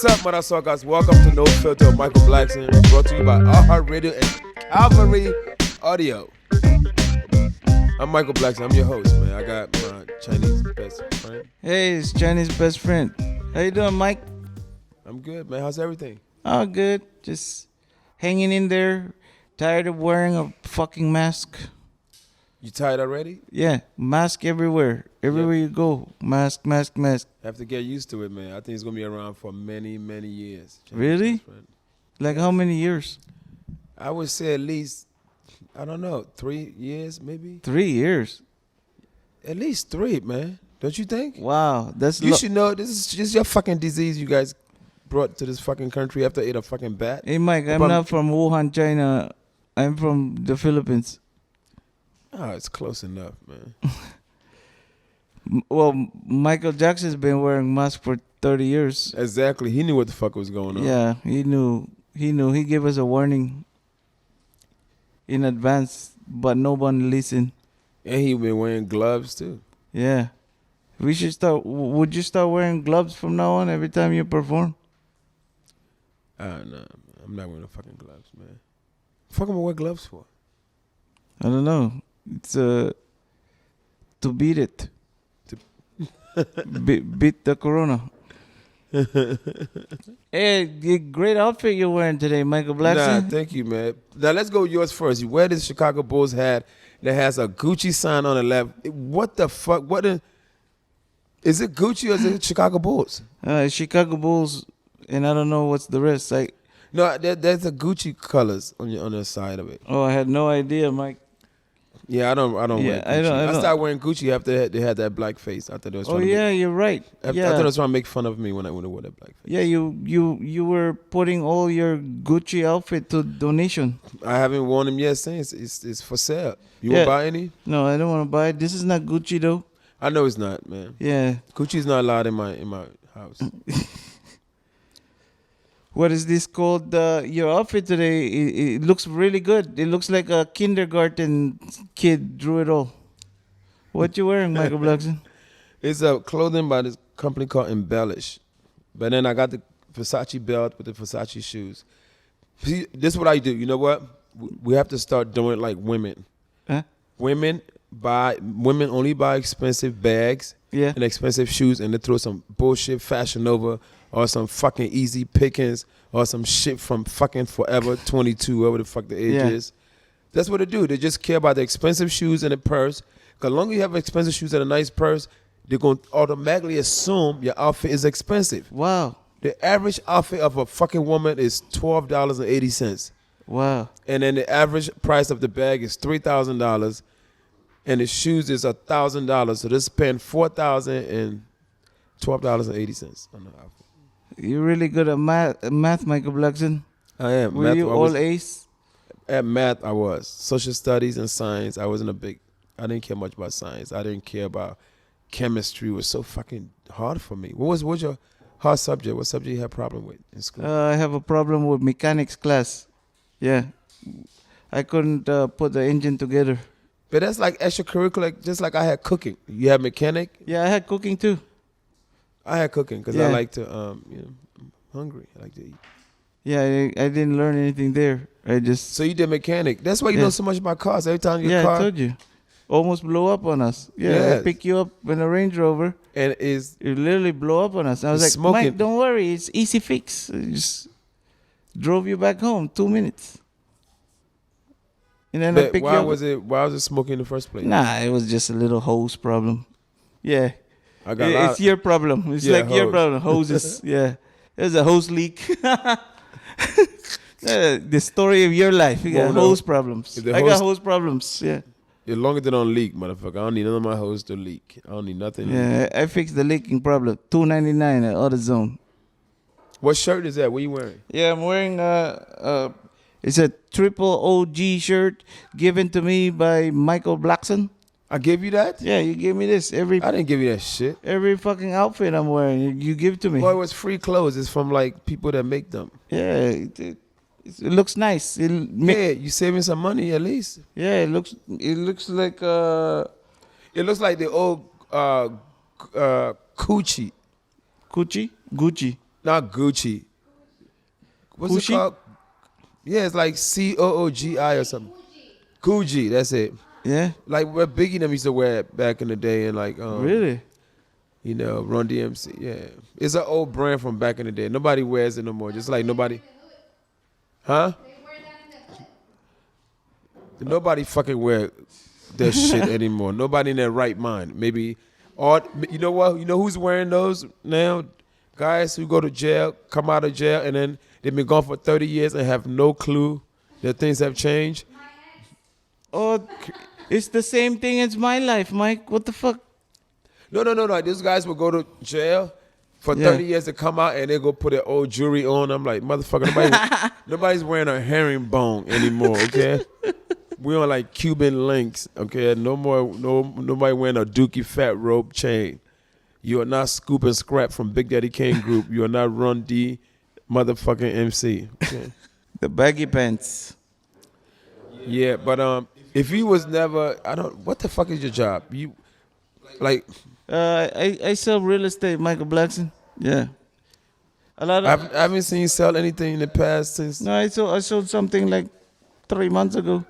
What's up, Modasuckas? Welcome to No Filter with Michael Blackson, brought to you by iHeartRadio and Calvary Audio. I'm Michael Blackson. I'm your host, man. I got my Chinese best friend. Hey, it's Chinese best friend. How you doing, Mike? I'm good, man. How's everything? Oh, good. Just hanging in there. Tired of wearing a fucking mask. You tired already? Yeah, mask everywhere. Everywhere you go, mask, mask, mask. Have to get used to it, man. I think it's going to be around for many, many years. Chinese Really? best friend. Like how many years? I would say at least, I don't know, 3 years maybe? 3 years. At least 3, man. Don't you think? Wow, that's You should know this is just your fucking disease you guys brought to this fucking country after ate a fucking bat. Hey, Mike, I'm not from Wuhan, China. I'm from the Philippines. Oh, it's close enough, man. Well, Michael Jackson's been wearing masks for 30 years. Exactly. He knew what the fuck was going on. Yeah, he knew. He gave us a warning in advance, but no one listened. And he been wearing gloves, too. Yeah. We should start. Would you start wearing gloves from now on every time you perform? No, I'm not wearing no fucking gloves, man. Fuck, I'm gonna wear gloves for? I don't know. It's to beat it. Beat the corona. Hey, great outfit you're wearing today, Michael Blackson. Nah, thank you, man. Now let's go yours first. You wear this Chicago Bulls hat that has a Gucci sign on the left. What the fuck? Is it Gucci or is it Chicago Bulls? Chicago Bulls, and I don't know what's the rest. No, there's a Gucci colors on the side of it. Oh, I had no idea, Mike. Yeah, I don't wear Gucci. I don't. started wearing Gucci after they had that black face. I thought it was. You're right. I thought it was trying to make fun of me when I wore that black face. Yeah, you were putting all your Gucci outfit to donation. I haven't worn them yet since. It's for sale. You want to buy any? No, I don't want to buy it. This is not Gucci though. I know it's not, man. Yeah. Gucci's not allowed in my house. What is this called? Your outfit today, it looks really good. It looks like a kindergarten kid drew it all. What you wearing, Michael Blackson? It's a clothing by this company called Embellish. But then I got the Versace belt with the Versace shoes. See, this is what I do. You know what? We have to start doing it like women. Huh? Women only buy expensive bags and expensive shoes, and they throw some bullshit Fashion Nova or some fucking Easy Pickings or some shit from fucking Forever 22, whatever the fuck the age is. That's what they do. They just care about the expensive shoes and the purse. Because the longer you have expensive shoes and a nice purse, they're going to automatically assume your outfit is expensive. Wow. The average outfit of a fucking woman is $12.80. Wow. And then the average price of the bag is $3,000. And the shoes is $1,000. So they're spending $4,000 and $12.80 on the outfit. You're really good at math, Michael Blackson. I am. Were you all A's? At math, I was. Social studies and science, I didn't care much about science. I didn't care about chemistry. It was so fucking hard for me. What's your hard subject? What subject you have problem with in school? I have a problem with mechanics class. Yeah. I couldn't put the engine together. But that's like extracurricular, just like I had cooking. You had mechanic? Yeah, I had cooking too. I had cooking because I like to, I'm hungry. I like to eat. Yeah, I didn't learn anything there. So you did mechanic. That's why you know so much about cars. Every time your car. I told you. Almost blew up on us. Yeah, I pick you up in a Range Rover. And it literally blew up on us. I was like, smoking. Mike, don't worry. It's easy fix. I just drove you back home 2 minutes. And then I picked you up. Why was it smoking in the first place? Nah, it was just a little hose problem. Yeah. It's your problem. It's like your problem. Hoses. Yeah. There's a hose leak. The story of your life. You got hose problems. I got hose problems. Yeah. As long as they don't leak, motherfucker. I don't need none of my hose to leak. I don't need nothing. Yeah, I fixed the leaking problem. $2.99 at AutoZone. What shirt is that? What are you wearing? Yeah, I'm wearing it's a triple OG shirt given to me by Michael Blackson. I gave you that? Yeah, you gave me this. I didn't give you that shit. Every fucking outfit I'm wearing, you give it to me. Boy, it was free clothes. It's from like people that make them. Yeah, it looks nice. You saving some money at least. Yeah, it looks like it looks like the old Gucci. Gucci. Not Gucci. What's Gucci? it called? Yeah, it's like COOGI or something. Gucci, that's it. Yeah. Like what Biggie them used to wear back in the day, and like Really? you know, Run DMC. Yeah, it's an old brand from back in the day. Nobody wears it no more. Just like nobody, huh? Nobody fucking wear that shit anymore. Nobody in their right mind. Maybe, or you know what? You know who's wearing those now? Guys who go to jail, come out of jail, and then they've been gone for 30 years and have no clue that things have changed. Oh, it's the same thing as my life, Mike. What the fuck? No. These guys will go to jail for 30 years to come out and they go put their old jewelry on. I'm like, motherfucker, nobody's wearing a herringbone anymore, okay? We on like Cuban links, okay? Nobody wearing a Dookie fat rope chain. You are not Scoop and Scrap from Big Daddy Kane Group. You are not Run D motherfucking MC. Okay? The baggy pants. Yeah, but if you was never, what the fuck is your job? You, like... I sell real estate, Michael Blackson. Yeah. A lot of... I haven't seen you sell anything in the past since... No, I sold something like 3 months ago.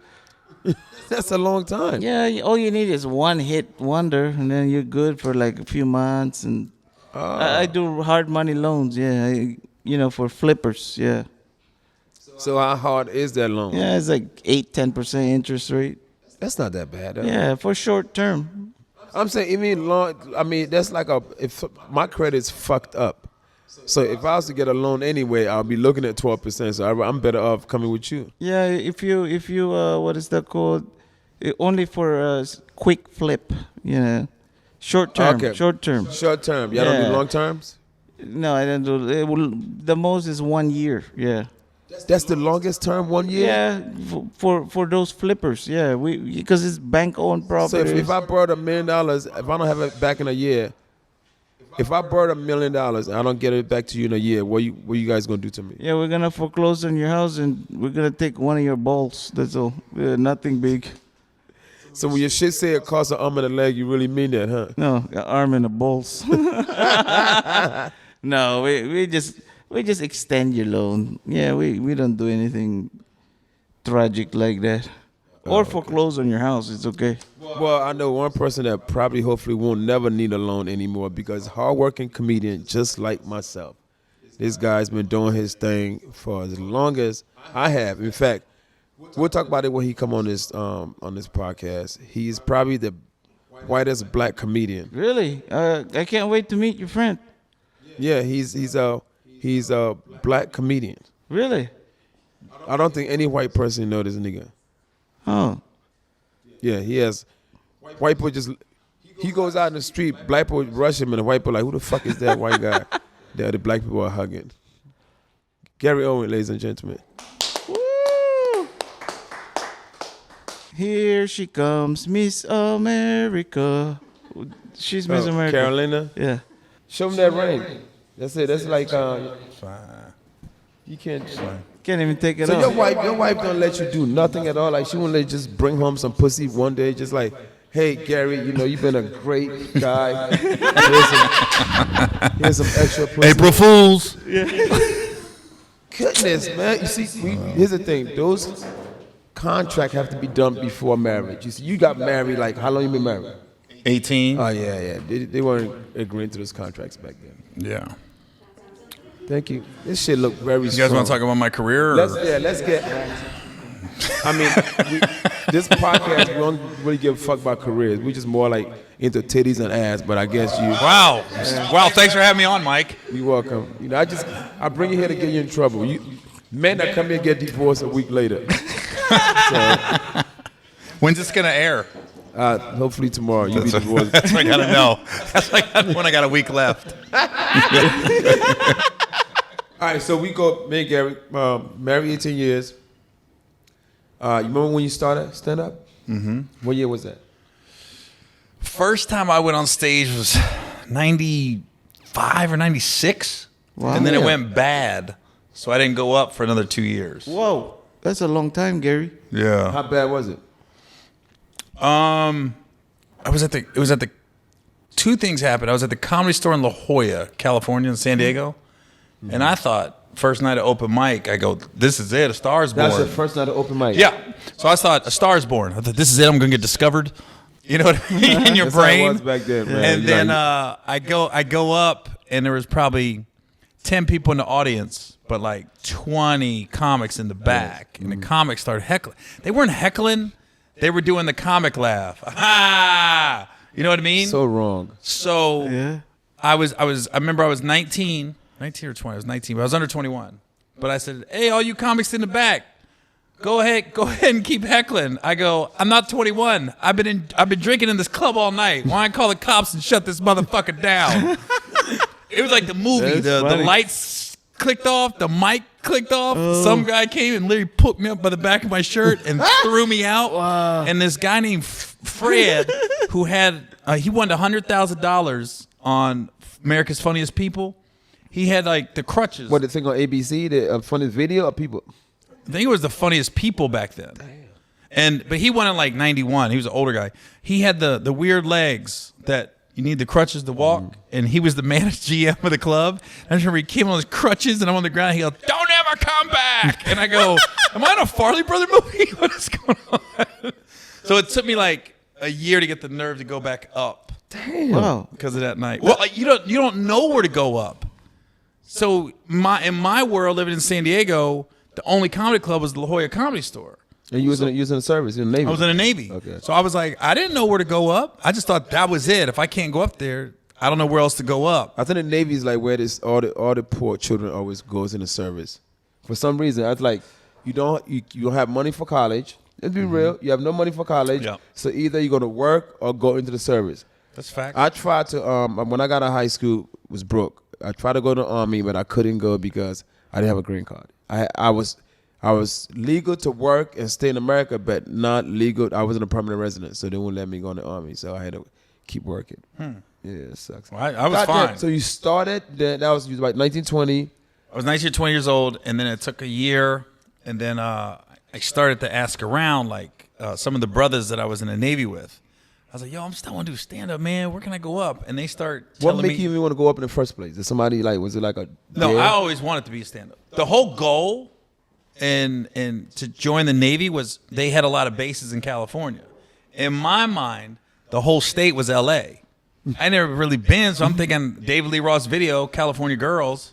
That's a long time. Yeah, all you need is one hit wonder, and then you're good for like a few months. And I do hard money loans, yeah, for flippers, yeah. So how hard is that loan? Yeah, it's like 8-10% interest rate. That's not that bad. Yeah, for short term. I'm saying, even long. I mean, that's like if my credit's fucked up. So if I was to get a loan anyway, I'll be looking at 12%. So I'm better off coming with you. Yeah, if you what is that called? Only for a quick flip, short term. Okay. Short term. Short term. Y'all don't do long terms? No, I don't do. The most is 1 year. Yeah. That's the longest term, 1 year? Yeah, for those flippers. Yeah, because it's bank owned property. So if I borrowed $1 million, if I don't have it back in a year, if I borrowed $1 million and I don't get it back to you in a year, what you guys gonna do to me? Yeah, we're gonna foreclose on your house and we're gonna take one of your balls. That's all. Nothing big. So when your shit say it costs an arm and a leg, you really mean that, huh? No, an arm and the balls. No, we just extend your loan. Yeah, we don't do anything tragic like that. Or foreclose on your house. It's okay. Well, I know one person that probably hopefully won't never need a loan anymore because hardworking comedian just like myself. This guy's been doing his thing for as long as I have. In fact, we'll talk about it when he come on this podcast. He's probably the whitest black comedian. Really? I can't wait to meet your friend. Yeah, he's a black comedian. Really? I don't think any white person know this nigga. Oh. Yeah, he has. White people he goes out in the street, black people rush him, and the white people like, who the fuck is that white guy that the black people are hugging? Gary Owen, ladies and gentlemen. Woo! Here she comes, Miss America. She's Miss America. Carolina? Yeah. Show him that ring. That's it. That's like, you can't. Can't even take it So off. your wife don't let you do nothing at all. Like she won't let you just bring home some pussy one day, just like, hey Gary, you've been a great guy. Here's some extra pussy. April Fools. Yeah. Goodness, man. You see, here's the thing. Those contracts have to be done before marriage. You see, you got married. Like, how long you been married? 18. Oh yeah. They weren't agreeing to those contracts back then. Yeah. Thank you. This shit look very. You guys want to talk about my career? Or? Let's get. I mean, this podcast, we don't really give a fuck about careers. We just more like into titties and ass. But I guess you. Wow. Wow. Thanks for having me on, Mike. You're welcome. I bring you here to get you in trouble. Men that come here get divorced a week later. So, when's this gonna air? Hopefully tomorrow. You'll be divorced. That's what I gotta know. That's like when I got a week left. All right, so we go, me and Gary, married 18 years. You remember when you started stand-up? Mm-hmm. What year was that? First time I went on stage was 95 or 96. Wow. And then it went bad, so I didn't go up for another 2 years. Whoa, that's a long time, Gary. Yeah. How bad was it? Two things happened. I was at the Comedy Store in La Jolla, California, in San Diego. And I thought, first night of open mic, I go, this is it, a star's born. That's the first night of open mic. Yeah. So I thought, a star's born. I thought, this is it, I'm going to get discovered. You know what I mean? In your That's brain. how it was back then, man. And then I go up, and there was probably 10 people in the audience, but like 20 comics in the back. And the comics started heckling. They weren't heckling. They were doing the comic laugh. Ah! You know what I mean? So wrong. So Yeah. I remember I was 19 or 20. I was 19, but I was under 21. But I said, hey, all you comics in the back, go ahead and keep heckling. I go, I'm not 21. I've been drinking in this club all night. Why don't I call the cops and shut this motherfucker down? It was like the movie. The lights clicked off, the mic clicked off. Some guy came and literally put me up by the back of my shirt and threw me out. Wow. And this guy named Fred, who had he won $100,000 on America's Funniest People. He had like the crutches. What, the thing on ABC, the funniest video of people? I think it was the Funniest People back then. Damn. But he won in like 91. He was an older guy. He had the weird legs that you need the crutches to walk, and he was the managed GM of the club. I just remember he came on his crutches, and I'm on the ground. He goes, "Don't ever come back!" And I go, "Am I in a Farley Brother movie? What is going on?" So it took me like a year to get the nerve to go back up. Damn. Wow. Because of that night. Well, you don't know where to go up. So in my world, living in San Diego, the only comedy club was the La Jolla Comedy Store. And you was in the service, in the Navy? I was in the Navy. Okay. So I was like, I didn't know where to go up. I just thought that was it. If I can't go up there, I don't know where else to go up. I think the Navy is like where all the poor children always goes in the service. For some reason, I was like, you don't have money for college. Let's be real. You have no money for college. Yeah. So either you're going to work or go into the service. That's fact. I tried to, when I got out of high school, was broke. I tried to go to the Army, but I couldn't go because I didn't have a green card. I was legal to work and stay in America, but not legal. I wasn't a permanent resident, so they wouldn't let me go in the Army. So I had to keep working. Yeah, it sucks. Well, I was fine. So you started, that was like 1920. I was 19 or 20 years old, and then it took a year, and then I started to ask around, like some of the brothers that I was in the Navy with. I was like, yo, I'm still want to do stand-up, man. Where can I go up? And they start telling me. What made you even want to go up in the first place? Did somebody, like, was it like a... No, I always wanted to be a stand-up. The whole goal and to join the Navy was they had a lot of bases in California. In my mind, the whole state was L.A. I never really been, so I'm thinking David Lee Roth's video, California Girls.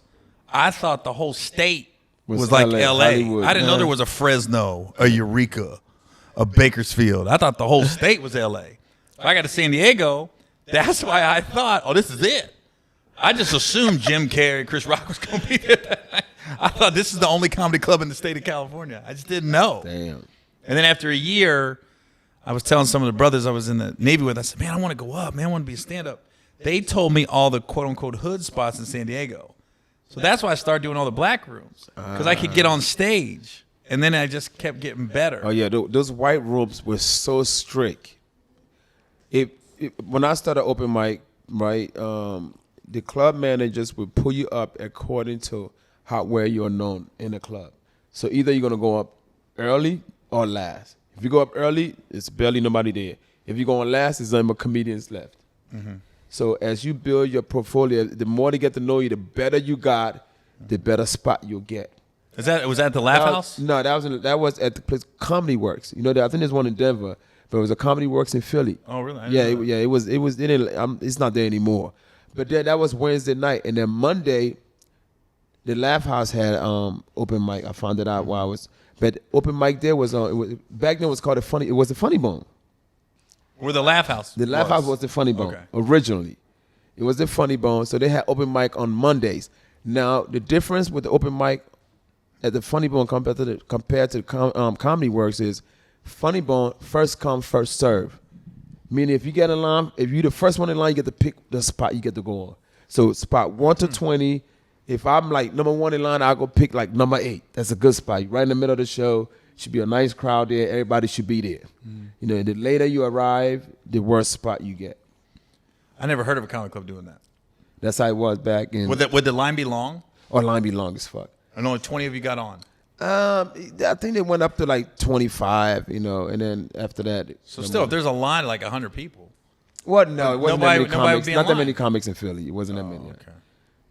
I thought the whole state was like L.A. Hollywood. I didn't know there was a Fresno, a Eureka, a Bakersfield. I thought the whole state was L.A. I got to San Diego. That's why I thought, oh, this is it. I just assumed Jim Carrey, Chris Rock was going to be there. I thought this is the only comedy club in the state of California. I just didn't know. Damn. And then after a year, I was telling some of the brothers I was in the Navy with, I said, man, I want to go up. Man, I want to be a stand-up. They told me all the quote-unquote hood spots in San Diego. So that's why I started doing all the black rooms, because I could get on stage. And then I just kept getting better. Oh, yeah. Those white rooms were so strict. When I started open mic, right, the club managers would pull you up according to where you're known in the club. So either you're gonna go up early or last. If you go up early, it's barely nobody there. If you go on last, there's no more comedians left. Mm-hmm. So as you build your portfolio, the more they get to know you, the better you got, the better spot you'll get. Was that at the Laugh House? No, that was at the place Comedy Works. You know, I think there's one in Denver. But it was a Comedy Works in Philly. Oh, really? It was. It's not there anymore. But that was Wednesday night, and then Monday, the Laugh House had open mic. I found it out while I was. But open mic there was back then it was called a funny. It was the Funny Bone. Where the Laugh House? The Laugh House was the Funny Bone originally. It was the Funny Bone, so they had open mic on Mondays. Now the difference with the open mic at the Funny Bone compared to Comedy Works is. Funny Bone, first come, first serve. Meaning if you get in line, if you're the first one in line, you get to pick the spot you get to go on. So spot 1 to 20, if I'm like number 1 in line, I'll go pick like number 8. That's a good spot. Right in the middle of the show. Should be a nice crowd there. Everybody should be there. You know, the later you arrive, the worse spot you get. I never heard of a comedy club doing that. That's how it was back in. Would the line be long? Or line be long as fuck. And only 20 of you got on. I think they went up to like 25, you know, and then after that. So still, if there's a line of like 100 people. Well, no, it wasn't that many comics. Would be not that many comics in Philly. It wasn't that many. Okay.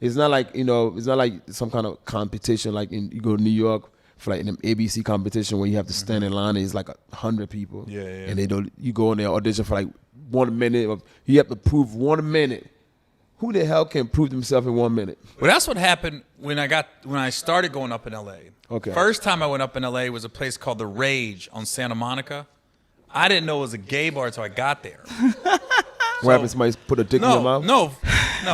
It's not like, it's not like some kind of competition like you go to New York for like an ABC competition where you have to stand in line and it's like 100 people. Yeah. And you go in there audition for like 1 minute. You have to prove 1 minute. Who the hell can prove themselves in 1 minute? Well, that's what happened when I started going up in LA. Okay. First time I went up in LA was a place called The Rage on Santa Monica. I didn't know it was a gay bar until I got there. What happens? Somebody put a dick in your mouth? No,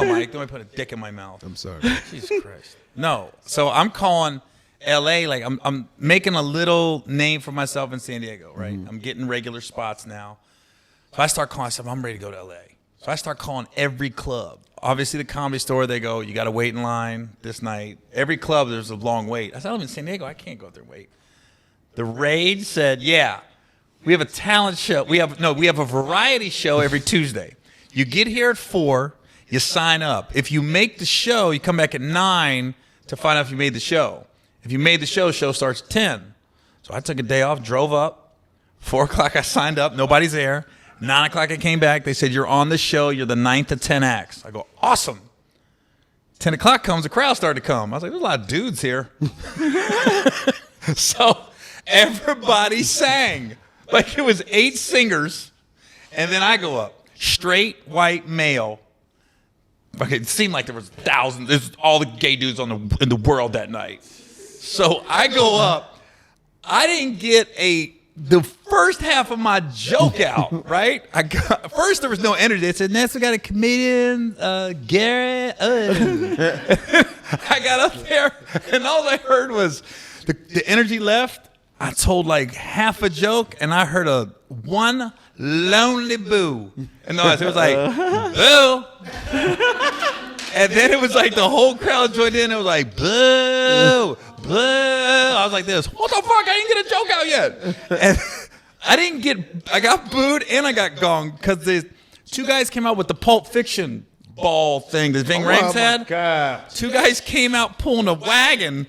Mike. Don't put a dick in my mouth. I'm sorry. Jesus Christ. No. So I'm calling LA, like I'm making a little name for myself in San Diego, right? Mm-hmm. I'm getting regular spots now. So I start calling myself, I'm ready to go to LA. So I start calling every club. Obviously, the Comedy Store, they go, you got to wait in line this night. Every club, there's a long wait. I said, I'm in San Diego. I can't go there and wait. The Rage said, yeah, we have a talent show. We have a variety show every Tuesday. You get here at 4, you sign up. If you make the show, you come back at 9 to find out if you made the show. If you made the show starts at 10. So I took a day off, drove up. 4 o'clock, I signed up. Nobody's there. 9 o'clock, I came back. They said, you're on the show. You're the 9th of 10 acts. I go, awesome. 10 o'clock comes, the crowd started to come. I was like, there's a lot of dudes here. So everybody sang. Like it was 8 singers. And then I go up. Straight white male. Okay, it seemed like there was thousands. There's all the gay dudes in the world that night. So I go up. I didn't get the first half of my joke out, right? First there was no energy. They said, next we got a comedian, Gary Owen. I got up there and all I heard was the energy left. I told like half a joke and I heard one lonely boo. And it was like, boo. And then it was like the whole crowd joined in. It was like, boo, boo. I was like this, what the fuck? I didn't get a joke out yet. And I got booed and I got gonged because the 2 guys came out with the Pulp Fiction ball thing that Ving Rhames had. God. 2 guys came out pulling a wagon.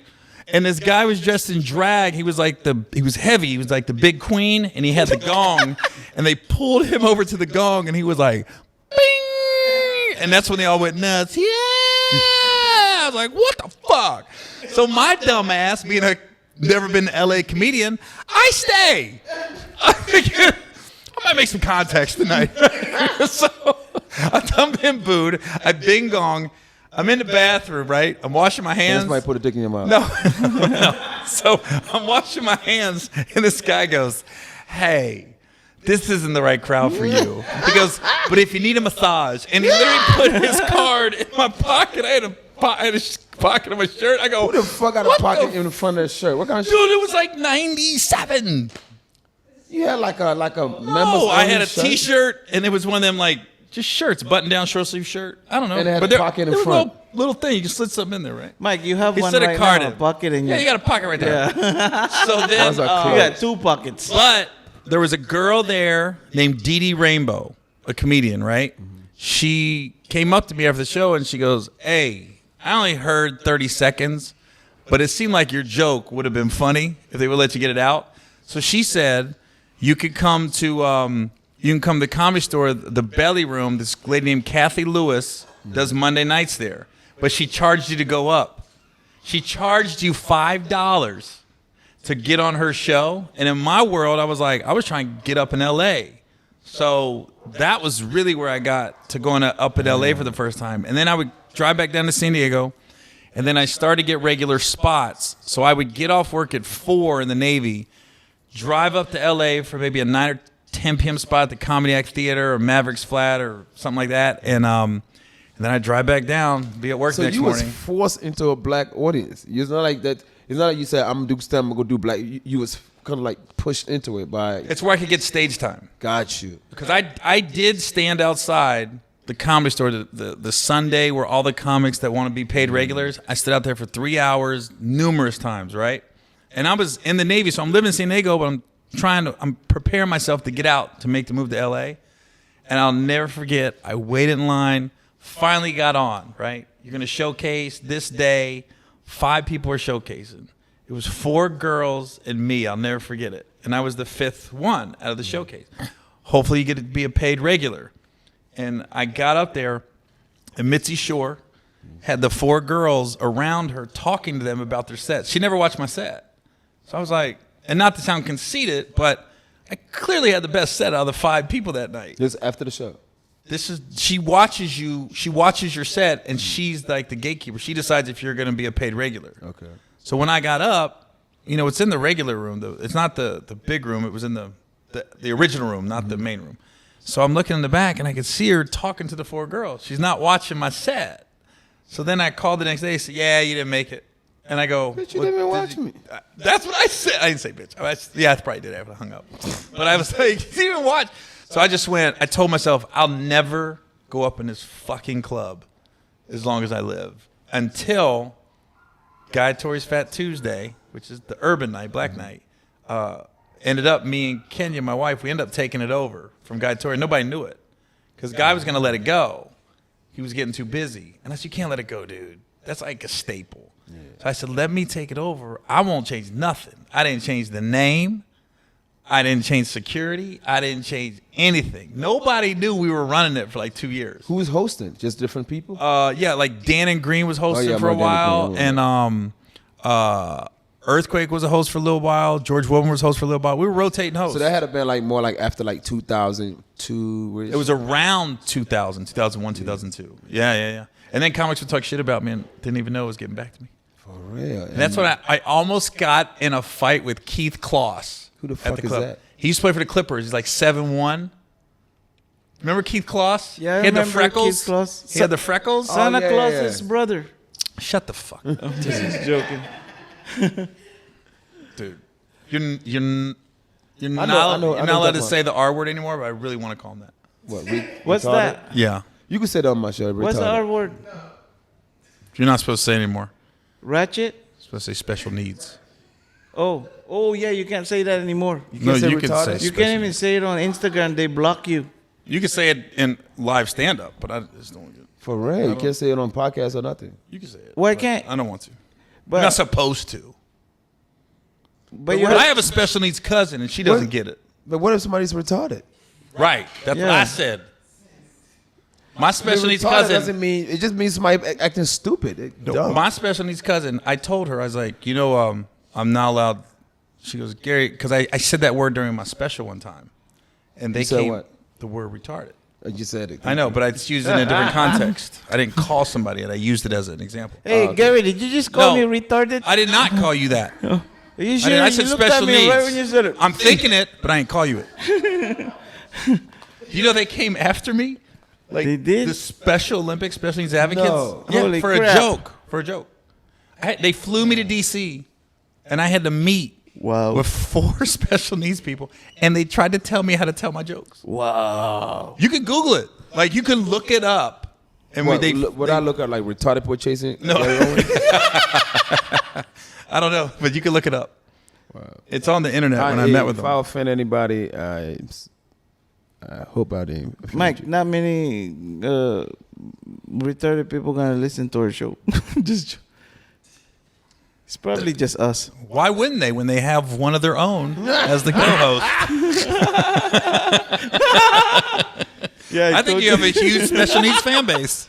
And this guy was dressed in drag. He was heavy. He was like the big queen, and he had the gong. And they pulled him over to the gong, and he was like, bing! And that's when they all went nuts. Yeah! I was like, what the fuck? So my dumb ass, being a never been to LA comedian, I stay. I might make some context tonight. So I'm been booed. I've been gong. I'm in the bathroom, right? I'm washing my hands. Somebody put a dick in your mouth. No. So I'm washing my hands, and this guy goes, hey, this isn't the right crowd for you. He goes, but if you need a massage. And he literally put his card in my pocket. I had a pocket of my shirt. I go, who the fuck got a pocket in the front of his shirt? What kind of shirt? Dude, it was like 97. You had like a No, I had a T-shirt, and it was one of them like, just shirts, button-down, short-sleeve shirt. I don't know. And it had a pocket in front. No little thing. You can slid something in there, right? Mike, you have one right now, a pocket in your... Yeah, you got a pocket right there. Yeah. So then... you got 2 pockets. But there was a girl there named Dee Dee Rainbow, a comedian, right? Mm-hmm. She came up to me after the show, and she goes, hey, I only heard 30 seconds, but it seemed like your joke would have been funny if they would let you get it out. So she said, you could come to... You can come to the Comedy Store, the Belly Room. This lady named Kathy Lewis does Monday nights there. But she charged you to go up. She charged you $5 to get on her show. And in my world, I was trying to get up in L.A. So that was really where I got to going up in L.A. for the first time. And then I would drive back down to San Diego. And then I started to get regular spots. So I would get off work at 4 in the Navy, drive up to L.A. for maybe a 9 or 10 p.m. spot at the Comedy Act Theater or Mavericks Flat or something like that. And then I drive back down, be at work next morning. So you was forced into a black audience. It's not like that. It's not like you said, I'm going to do stand, I'm going to do black. You was kind of like pushed into it by... It's where I could get stage time. Got you. Because I did stand outside the Comedy Store the Sunday where all the comics that want to be paid regulars, I stood out there for 3 hours numerous times, right? And I was in the Navy, so I'm living in San Diego, but I'm preparing myself to get out to make the move to LA. And I'll never forget, I waited in line, finally got on, right? You're going to showcase this day. 5 people are showcasing. It was 4 girls and me. I'll never forget it. And I was the 5th one out of the showcase. Hopefully you get to be a paid regular. And I got up there, and Mitzi Shore, had the 4 girls around her talking to them about their sets. She never watched my set. So I was like, and not to sound conceited, but I clearly had the best set out of the 5 people that night. This after the show. She watches your set, and she's like the gatekeeper. She decides if you're going to be a paid regular. Okay. So when I got up, it's in the regular room. It's not the big room. It was in the original room, not the main room. So I'm looking in the back, and I could see her talking to the 4 girls. She's not watching my set. So then I called the next day and said, yeah, you didn't make it. And I go, bitch, you didn't even watch me. That's what I said. I didn't say bitch. I probably did after I hung up. But I was like, you didn't even watch. So I just I told myself, I'll never go up in this fucking club as long as I live. Until Guy Tori's Fat Tuesday, which is the urban night, black night, ended up, me and Kenya, my wife, we ended up taking it over from Guy Tori. Nobody knew it. Because Guy was going to let it go. He was getting too busy. And I said, you can't let it go, dude. That's like a staple. Yeah. So I said, let me take it over. I won't change nothing. I didn't change the name. I didn't change security. I didn't change anything. Nobody knew we were running it for like 2 years. Who was hosting? Just different people? Yeah, like Dan and Green was hosting for a while. And Earthquake was a host for a little while. George Woodman was host for a little while. We were rotating hosts. So that had to been like more like after like 2002. It was around 2000, 2001, 2002. Yeah. And then comics would talk shit about me and didn't even know it was getting back to me. For real. And that's when I almost got in a fight with Keith Kloss. Who the fuck is that? He used to play for the Clippers. He's like 7'1". Remember Keith Kloss? Yeah, I he had the remember freckles. Keith Kloss. He had the freckles. Santa Claus's brother. Shut the fuck up. Just joking. Dude, you're not allowed to say the R word anymore, but I really want to call him that. What's that? Yeah. You can say that on my show. What's the R word? You're not supposed to say it anymore. Ratchet? You're supposed to say special needs. Oh yeah, you can't say that anymore. You can say You can't even say it on Instagram. They block you. You can say it in live stand-up, but I just don't get it. For real. You can't say it on podcast or nothing. You can say it. Why can't? I don't want to. But You're not supposed to. But I have a special needs cousin, and she doesn't get it. But what if somebody's retarded? Right. That's what I said. My special needs Retarded cousin doesn't mean, it just means somebody acting stupid. Dumb. My special needs cousin, I told her, I was like, I'm not allowed. She goes, Gary, because I said that word during my special one time. And they said came, what? The word retarded. You said it. I know, but I just used it in a different context. I didn't call somebody it. I used it as an example. Hey, Gary, did you just call me retarded? I did not call you that. Are you sure? I said you looked special at me needs. right when you said it. I'm thinking it, but I ain't call you it. They came after me? Like, they did? The Special Olympics, Special Needs Advocates? No. Yeah, Holy for crap. a joke. For a joke. They flew me to D.C., and I had to meet with 4 special needs people, and they tried to tell me how to tell my jokes. Wow. You can Google it. Like, you can look it up. And Would I look at like retarded people chasing? No. I don't know, but you can look it up. Wow. It's on the internet when I met with them. If I offend anybody, I hope I didn't offend Mike, you. not many retarded people gonna listen to our show. It's probably just us. Why wouldn't they when they have one of their own as the co-host? Yeah, I think you have a huge special needs fan base.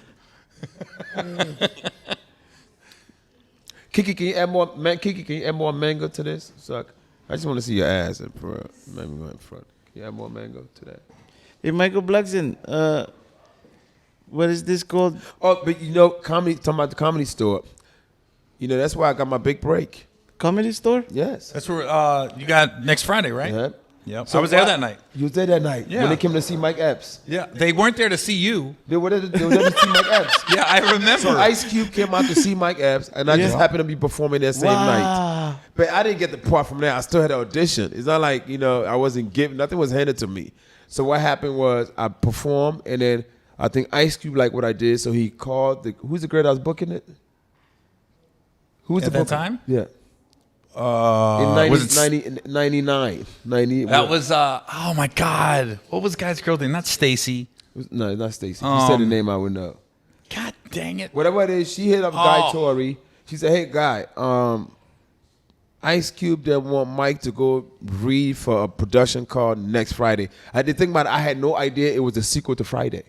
Kiki, can you add more mango to this? Suck. I just want to see your ass in front. Maybe go in front. Can you add more mango to that? Hey, Michael Blackson, what is this called? Oh, but talking about the Comedy Store. That's why I got my big break. Comedy Store? Yes. That's where you got next Friday, right? Yeah. Yep. So I was there that night. You was there that night? Yeah. When they came to see Mike Epps? Yeah. They weren't there to see you. They were there to see Mike Epps. Yeah, I remember. So Ice Cube came out to see Mike Epps, and I just happened to be performing that same night. But I didn't get the part from there. I still had an audition. It's not like, I wasn't given, nothing was handed to me. So what happened was I performed, and then I think Ice Cube liked what I did, so he called who's the girl that was booking it? Who was At the that booker? time? Yeah. In was it 99. 90. That was, oh my God. What was the guy's girl name? Not Stacy. No, not Stacy. You said the name I would know. God dang it. Whatever it is, she hit up Guy Tori. She said, hey, Guy, Ice Cube didn't want Mike to go read for a production called Next Friday. I did think about it. I had no idea it was a sequel to Friday.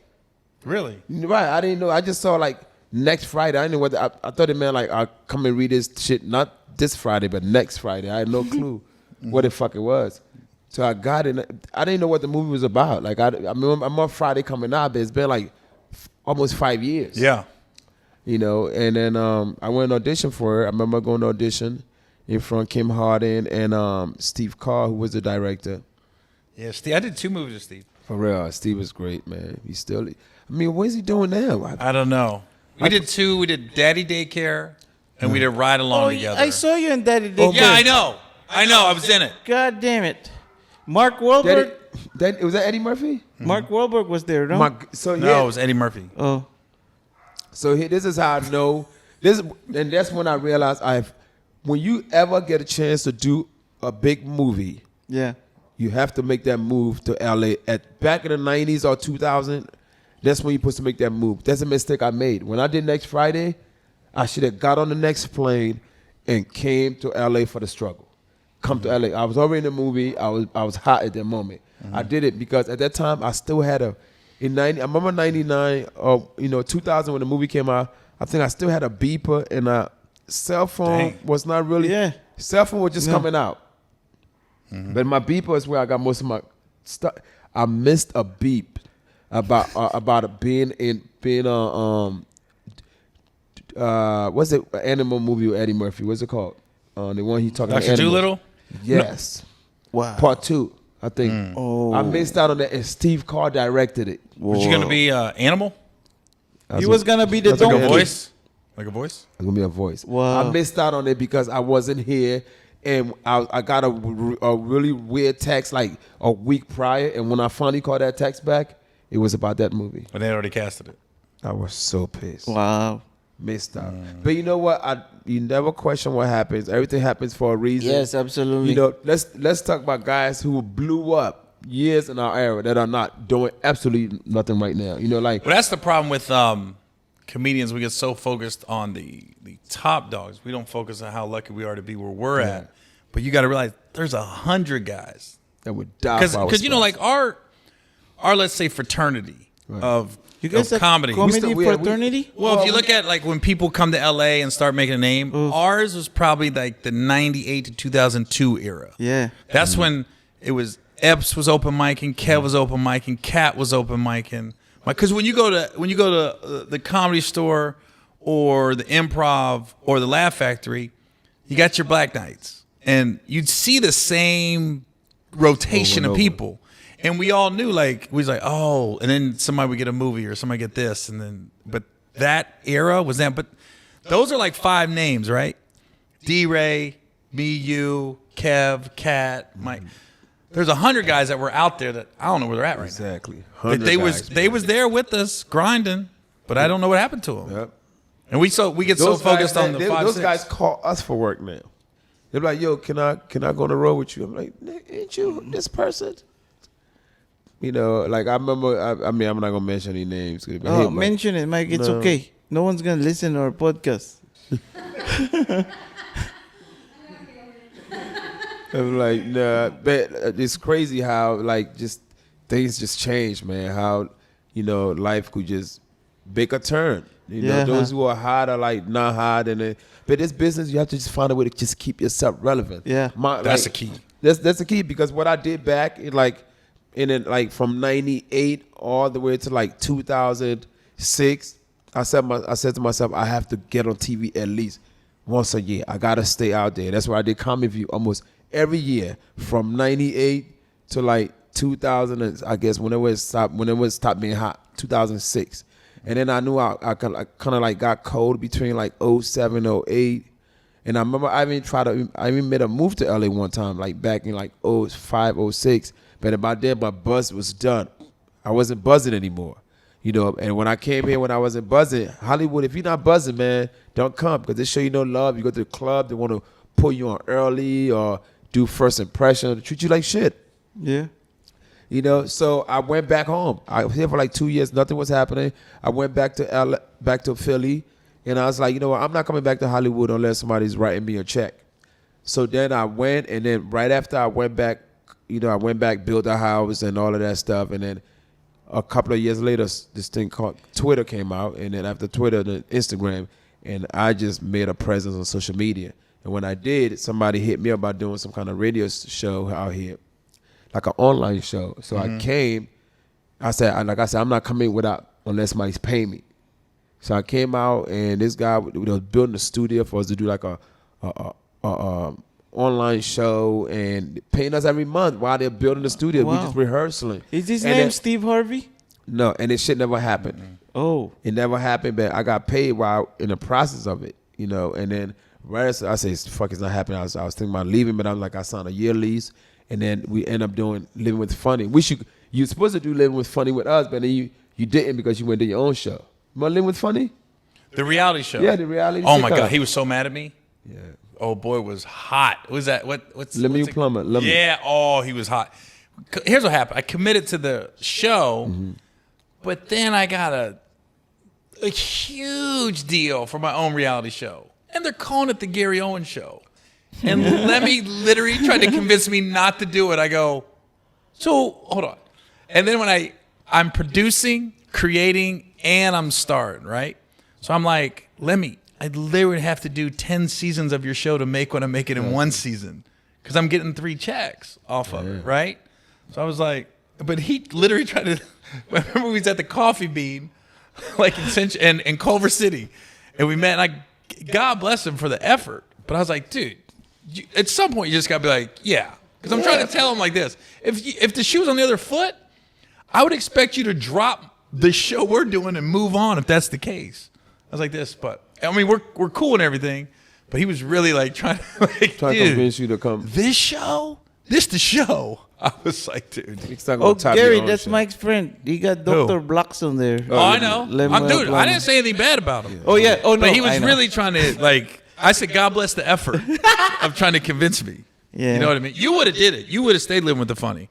Really? Right. I didn't know. I just saw like next Friday. I didn't know what I thought it meant like I'll come and read this shit not this Friday but next Friday. I had no clue what the fuck it was. So I got it. I didn't know what the movie was about. Like I mean, I'm on Friday coming out, but it's been like almost 5 years. Yeah. You know, and then I went and auditioned for it. I remember going to audition in front of Kim Hardin and Steve Carr, who was the director. Yeah, Steve. I did 2 movies with Steve. For real, Steve was great, man. He's still. I mean, what is he doing now? I don't know. We did 2. We did Daddy Daycare, and we did Ride Along Together. I saw you in Daddy Daycare. Yeah, I know. I was in it. God damn it. Mark Wahlberg. Was that Eddie Murphy? Mark Wahlberg was there, no? No, it was Eddie Murphy. Oh. So this is how I know this, and that's when I realized when you ever get a chance to do a big movie, Yeah. you have to make that move to LA. Back in the 90s or 2000, that's when you're supposed to make that move. That's a mistake I made. When I did Next Friday, I should have got on the next plane and came to LA for the struggle. Come to LA. I was already in the movie. I was hot at that moment. I did it because at that time I still had I remember 99 or 2000 when the movie came out. I think I still had a beeper and a cell phone was not really. Yeah. Cell phone was just coming out. But my beeper is where I got most of my stuff. I missed a beep about being what's it animal movie with Eddie Murphy? What's it called? The one he talking about. Dr. Dolittle? Yes. No. Wow. Part 2, I think. Oh. I missed out on that, and Steve Carr directed it. Was you going to be Animal? He was going to be the Like donkey. a voice? Like a voice? It's gonna be a voice. Wow. I missed out on it because I wasn't here, and I got a really weird text like a week prior, and when I finally called that text back, it was about that movie. But they had already casted it. I was so pissed. Wow. Missed out. But you know what? You never question what happens. Everything happens for a reason. Yes, absolutely. You know, let's talk about guys who blew up years in our era that are not doing absolutely nothing right now. You know, like Well, that's the problem with comedians. We get so focused on the top dogs. We don't focus on how lucky we are to be where we're at. But you got to realize there's 100 guys that would die. Because like our let's say fraternity of You guys have comedy. comedy fraternity? Well, if you look at like when people come to LA and start making a name, ours was probably like the 98 to 2002 era. Yeah. That's when it was Epps was open micing, Kev was open micing, Cat was open micing. Because when you go to the Comedy Store or the Improv or the Laugh Factory, you got your Black Nights, and you'd see the same rotation of people. And we all knew, like, we was like, oh, and then somebody would get a movie or somebody get this, and then, but that era was that. But those are like 5 names, right? D-Ray, me, you, Kev, Cat, Mike. There's 100 guys that were out there that I don't know where they're at right exactly. now. They was there with us grinding, but I don't know what happened to them. Yep. And we get so focused on the 5, Those 6. guys call us for work now. They're like, yo, can I go on the road with you? I'm like, ain't you this person? You know, like I remember. I mean, I'm not gonna mention any names. Mention it, Mike. It's okay. No one's gonna listen to our podcast. I'm like, nah. But it's crazy how like just things just change, man. How life could just make a turn. You know, those who are hot are like not hot, but this business you have to just find a way to just keep yourself relevant. Yeah, that's the key. That's the key because what I did back in from 98 all the way to like 2006, I said to myself, I have to get on TV at least once a year. I gotta stay out there. That's why I did ComicView almost every year from 98 to like 2000. I guess when it was stopped being hot, 2006. And then I knew I kind of like got cold between like 07, 08. And I remember I even made a move to LA one time, like back in like 05, 06. But about then, my buzz was done. I wasn't buzzing anymore, And when I came here, when I wasn't buzzing, Hollywood, if you're not buzzing, man, don't come because they show you no love. You go to the club, they want to pull you on early or do first impression or treat you like shit. Yeah. So I went back home. I was here for like 2 years. Nothing was happening. I went back to Philly, and I was like, you know what? I'm not coming back to Hollywood unless somebody's writing me a check. So then I went, and then right after I went back, I went back, built a house and all of that stuff. And then a couple of years later, this thing called Twitter came out, and then after Twitter, the Instagram, and I just made a presence on social media. And when I did, somebody hit me up about doing some kind of radio show out here, like an online show. So I came. I said, I'm not coming unless somebody's paying me. So I came out, and this guy was building a studio for us to do like a online show and paying us every month while they're building the studio. Wow. We just rehearsing. Is his name Steve Harvey? No, and this shit never happened. Oh. It never happened, but I got paid while in the process of it, and then I say, fuck, it's not happening. I was thinking about leaving, but I was like, I signed a year lease, and then we end up doing Living with Funny. You're supposed to do Living with Funny with us, but then you didn't because you went to your own show. Remember Living with Funny? The reality show. Yeah, the reality show. Oh my God, he was so mad at me. Yeah. Oh boy, was hot. What was that? What's Plumber. Yeah. Oh, he was hot. Here's what happened. I committed to the show, but then I got a huge deal for my own reality show, and they're calling it the Gary Owen Show. And Lemmy literally tried to convince me not to do it. I go, so hold on. And then when I'm producing, creating, and I'm starring, right? So I'm like, Lemmy, I literally have to do 10 seasons of your show to make what I'm making in one season because I'm getting 3 checks off of it, right? So I was like, but he literally tried to, I remember we was at the Coffee Bean, like in Culver City, and we met, and God bless him for the effort, but I was like, dude, at some point you just got to be like, yeah, because I'm trying to tell him like this. If the shoe was on the other foot, I would expect you to drop the show we're doing and move on if that's the case. I was like this, but I mean, we're cool and everything, but he was really like trying to convince you to come. This show? This the show? I was like, dude. Gary, that's Mike's friend. He got Dr. Blackson there. Oh, I know. Dude, I didn't say anything bad about him. Oh, yeah. Oh, no. But he was really trying to, like, I said, God bless the effort of trying to convince me. Yeah. You know what I mean? You would have did it. You would have stayed Living with the Funny.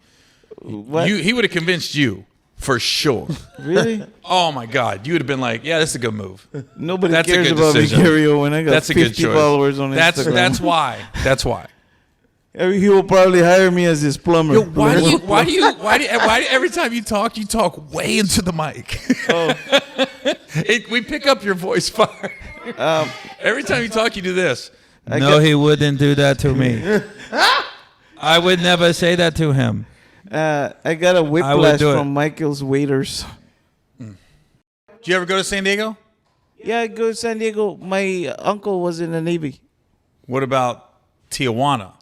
What? He would have convinced you. For sure. Really? Oh my God! You would have been like, "Yeah, that's a good move." Nobody cares about me, Gary Owen. I got that's 50 a good choice. followers on Instagram. That's why. That's why. He will probably hire me as his plumber. Yo, why do you every time you talk way into the mic? Oh. We pick up your voice far. Every time you talk, you do this. He wouldn't do that to me. I would never say that to him. I got a whiplash from Michael's waiters. Did you ever go to San Diego? Yeah, I go to San Diego. My uncle was in the Navy. What about Tijuana?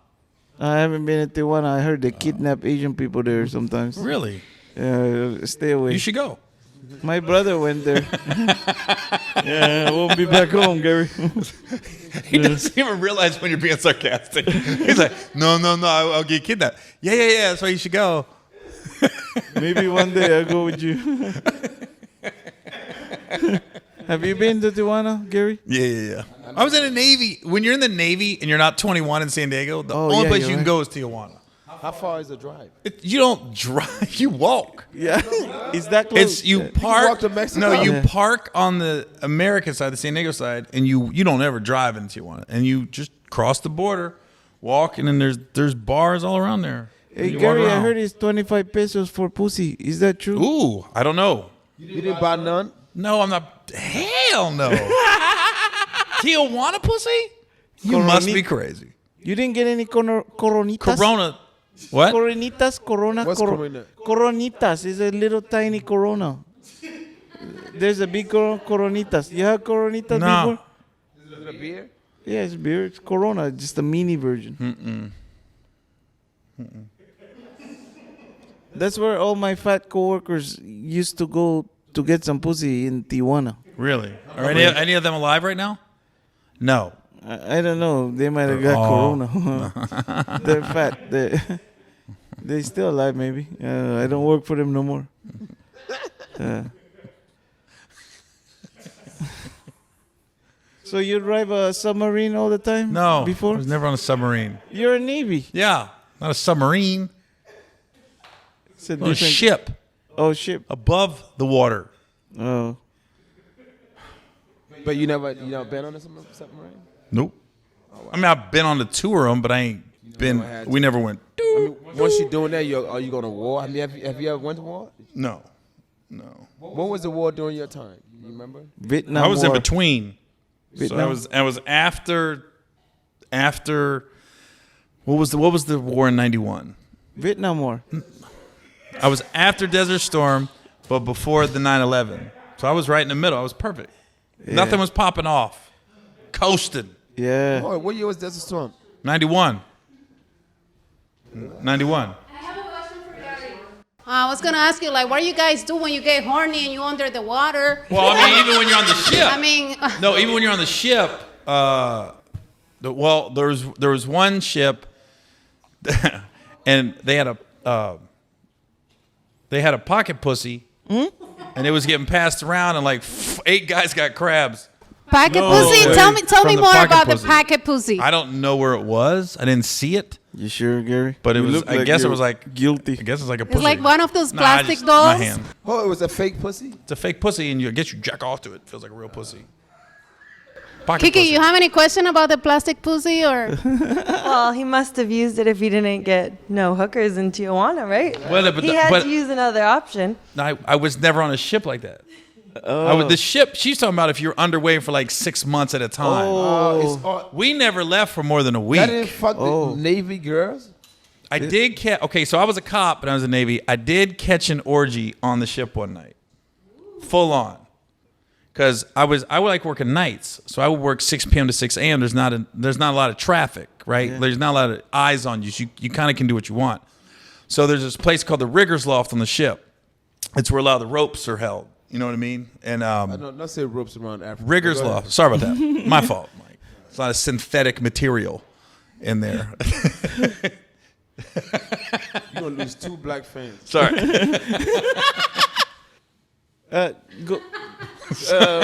I haven't been to Tijuana. I heard they kidnap Asian people there sometimes. Really? Stay away. You should go. My brother went there. Yeah, I won't be back home, Gary. He doesn't even realize when you're being sarcastic. He's like, no, I'll get kidnapped. Yeah, that's why you should go. Maybe one day I'll go with you. Have you been to Tijuana, Gary? Yeah. I was in the Navy. When you're in the Navy and you're not 21 in San Diego, the only place you can go is Tijuana. How far is the drive? You don't drive. You walk. Yeah. Is that close? You park. You walk to Mexico. No, you park on the American side, the San Diego side, and you don't ever drive into Tijuana. And you just cross the border, walk, and then there's bars all around there. Hey, Gary, I heard it's 25 pesos for pussy. Is that true? Ooh, I don't know. You didn't buy none? No, I'm not. Hell no. Tijuana pussy? You must be crazy. You didn't get any coronitas? Corona. What? Coronitas, corona. What's corona? Coronitas is a little tiny corona. There's a big coronitas. You have coronitas before? Is it a beer? Yeah, it's beer. It's corona, just a mini version. That's where all my fat coworkers used to go to get some pussy in Tijuana. Really? Are any of them alive right now? No. I don't know. They might have got corona. They're fat. They still alive, maybe. I don't work for them no more. So you drive a submarine all the time? No. Before? I was never on a submarine. You're a Navy. Yeah. Not a submarine. It's a A ship. Oh, ship. Above the water. Oh. But you never been on a submarine? Nope. I mean, I've been on the tour of them, but I ain't been. We never went. I mean, once you're doing that, are you going to war? Have you ever went to war? No. No. What was the war during your time? You remember? Vietnam I was in War. between. Vietnam. So I was after what was the war in 91? Vietnam War. I was after Desert Storm, but before the 9/11. So I was right in the middle. I was perfect. Yeah. Nothing was popping off. Coasting. Yeah. Oh, what year was Desert Storm? 91. 91. I have a question for Gary. I was gonna ask you, like, what do you guys do when you get horny and you under the water? Well, I mean, even when you're on the ship. I mean, No, even when you're on the ship. There was one ship, and they had a pocket pussy, and it was getting passed around, and like 8 guys got crabs. pocket No pussy. way. Tell me From the more pocket about pussy. the pocket pussy. I don't know where it was. I didn't see it, You sure, Gary? but it You was. look I like guess it you're was like guilty. I guess it's like a pussy. It's like one of those Nah, plastic just dolls. My hand. Oh, it was a fake pussy? It's a fake pussy, and I guess you jack off to it. It feels like a real pussy. Pocket Kiki, pussy. you have any question about the plastic pussy or? Well, he must have used it if he didn't get no hookers in Tijuana, right? Well, but He had to use another option. I was never on a ship like that. The ship, she's talking about if you're underway for like 6 months at a time. It's all, We never left for more than a week. that didn't fuck the Navy girls? I did catch. Okay, so I was a cop and I was in the Navy. I did catch an orgy on the ship one night, full on, because I would like working nights, so I would work 6 p.m. to 6 a.m. There's not a lot of traffic, right? Yeah. There's not a lot of eyes on you. So you kind of can do what you want. So there's this place called the Riggers Loft on the ship. It's where a lot of the ropes are held. You know what I mean? And I don't say ropes around Africa. Riggers Loft. Sorry about that. My fault, Mike. It's a lot of synthetic material in there. You're going to lose 2 black fans. Sorry. Go. So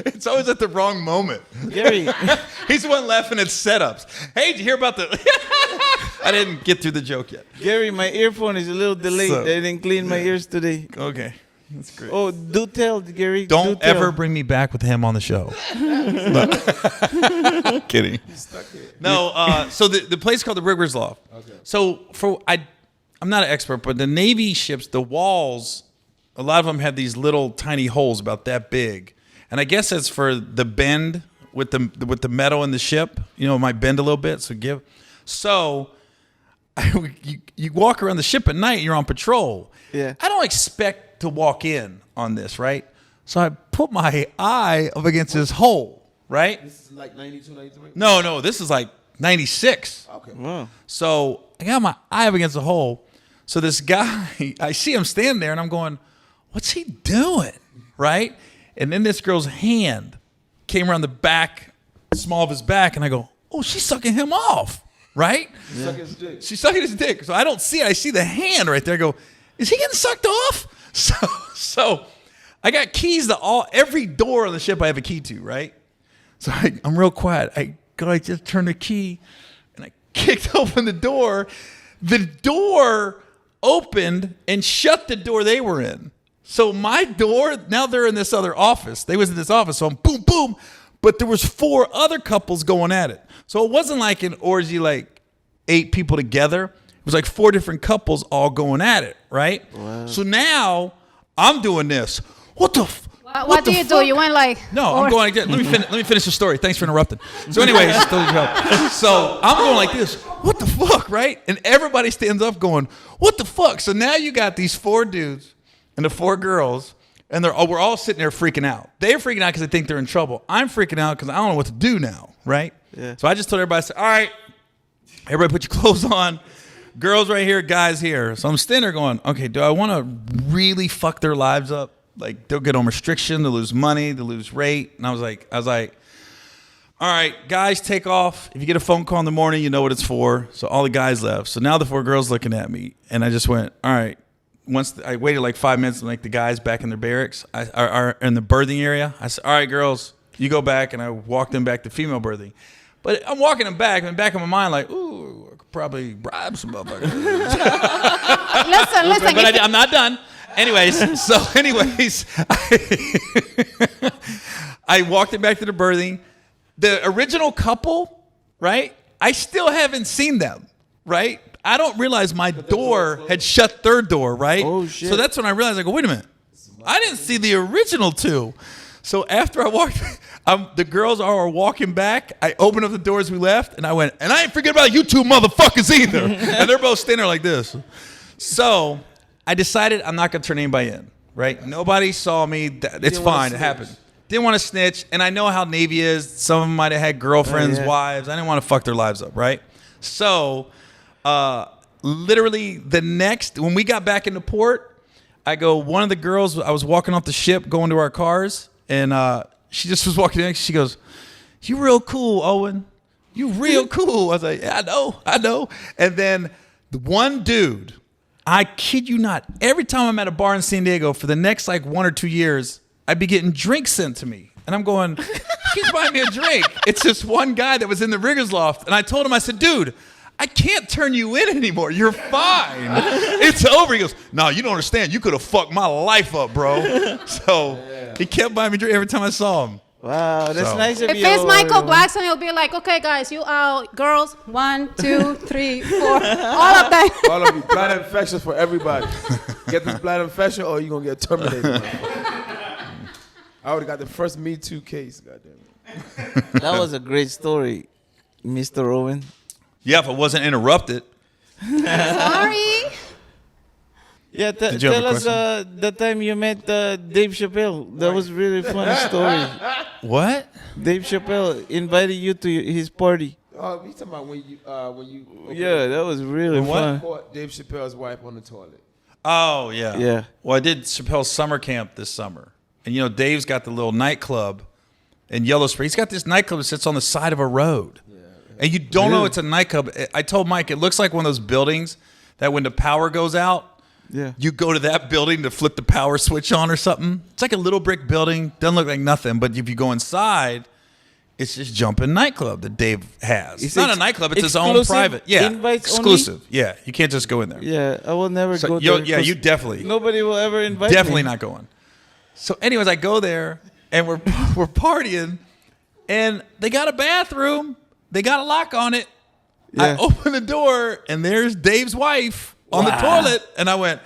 it's always at the wrong moment. Gary. He's the one laughing at setups. Hey, did you hear about the? I didn't get through the joke yet. Gary, my earphone is a little delayed. So- I didn't clean my ears today. Okay, that's great. Oh, do tell, Gary. Don't do tell. ever bring me back with him on the show. Kidding. No, so the place called the Riggers Loft. Okay. So I'm not an expert, but the Navy ships, the walls, a lot of them have these little tiny holes about that big, and I guess it's for the bend with the metal in the ship. You know, it might bend a little bit. So you walk around the ship at night. You're on patrol. Yeah. I don't expect to walk in on this, right? So I put my eye up against this hole, right? This is like 92, 93? No, this is like 96. Okay. Wow. So I got my eye up against the hole. So this guy, I see him standing there, and I'm going, what's he doing, right? And then this girl's hand came around the back, small of his back, and I go, oh, she's sucking him off, right? Yeah. Suck his dick. She's sucking his dick. So I don't see it. I see the hand right there. I go, is he getting sucked off? So I got keys to every door on the ship I have a key to, right? So I'm real quiet. I just turned the key, and I kicked open the door. The door opened and shut the door they were in. So my door, now they're in this other office. They was in this office, so I'm boom, boom. But there was 4 other couples going at it. So it wasn't like an orgy, like 8 people together. It was like 4 different couples all going at it, right? Wow. So now I'm doing this. What the What do you do? You went like? No, I'm going like this. Let me finish the story. Thanks for interrupting. So anyways, so I'm going like this. What the fuck, right? And everybody stands up going, what the fuck? So now you got these 4 dudes and the 4 girls, and we're all sitting there freaking out. They're freaking out because they think they're in trouble. I'm freaking out because I don't know what to do now, right? Yeah. So I just told everybody, I said, all right, everybody put your clothes on. Girls right here, guys here. So I'm standing there going, okay, do I want to really fuck their lives up? Like, they'll get on restriction, they'll lose money, they'll lose rate. And I was like, all right, guys, take off. If you get a phone call in the morning, you know what it's for. So all the guys left. So now the 4 girls looking at me, and I just went, all right. Once I waited like 5 minutes, and like the guys back in their barracks, are in the berthing area. I said, all right, girls, you go back, and I walked them back to female berthing. But I'm walking them back, and back in my mind, like, ooh, I could probably bribe some motherfuckers. Listen. But I'm not done. Anyways, I walked it back to the berthing. The original couple, right? I still haven't seen them, right? I don't realize my door had shut their door, right? Oh, shit. So that's when I realized, I go, wait a minute. I didn't see the original two. So after I walked, the girls are walking back. I opened up the doors we left, and I went, and I ain't forget about you two motherfuckers either. And they're both standing there like this. So I decided I'm not going to turn anybody in, right? Nobody saw me. It's fine. It happened. Didn't want to snitch. And I know how Navy is. Some of them might have had girlfriends, wives. I didn't want to fuck their lives up, right? So literally when we got back into port, I go, one of the girls, I was walking off the ship going to our cars, and she just was walking in. She goes, "You real cool, Owen. You real cool." I was like, yeah, I know. And then the one dude, I kid you not, every time I'm at a bar in San Diego for the next like 1 or 2 years, I'd be getting drinks sent to me. And I'm going, he's buying me a drink. It's this one guy that was in the Riggers Loft. And I told him, I said, dude, I can't turn you in anymore. You're fine. It's over. He goes, no, you don't understand. You could have fucked my life up, bro. So he kept buying me drink every time I saw him. Wow, that's nice of If you. it's Michael Blackson, he'll be like, okay, guys, you out. Girls, 1, 2, 3, 4. All of them. All of you. Bladder infections for everybody. Get this bladder infection or you're going to get terminated. I would have got the first Me Too case. Goddamn. That was a great story, Mr. Owen. Yeah, if it wasn't interrupted. Sorry. Yeah, Did you have tell a us the time you met Dave Chappelle. That was really funny story. What? Dave Chappelle invited you to his party. Oh, you talking about when you Yeah, that was really fun. caught Dave Chappelle's wife on the toilet. Oh, yeah. Yeah. Well, I did Chappelle's summer camp this summer. And, you know, Dave's got the little nightclub in Yellow Spring. He's got this nightclub that sits on the side of a road. Yeah. And you don't know it's a nightclub. I told Mike, it looks like one of those buildings that when the power goes out, you go to that building to flip the power switch on or something. It's like a little brick building. Doesn't look like nothing. But if you go inside, it's this jumping nightclub that Dave has. It's not a nightclub. It's his own private. Yeah, exclusive. Only? Yeah, you can't just go in there. Yeah, I will never go there. Yeah, you definitely. Nobody will ever invite Definitely me. not going. So anyways, I go there, and we're partying, and they got a bathroom. They got a lock on it. Yeah. I open the door, and there's Dave's wife on the toilet, and I went,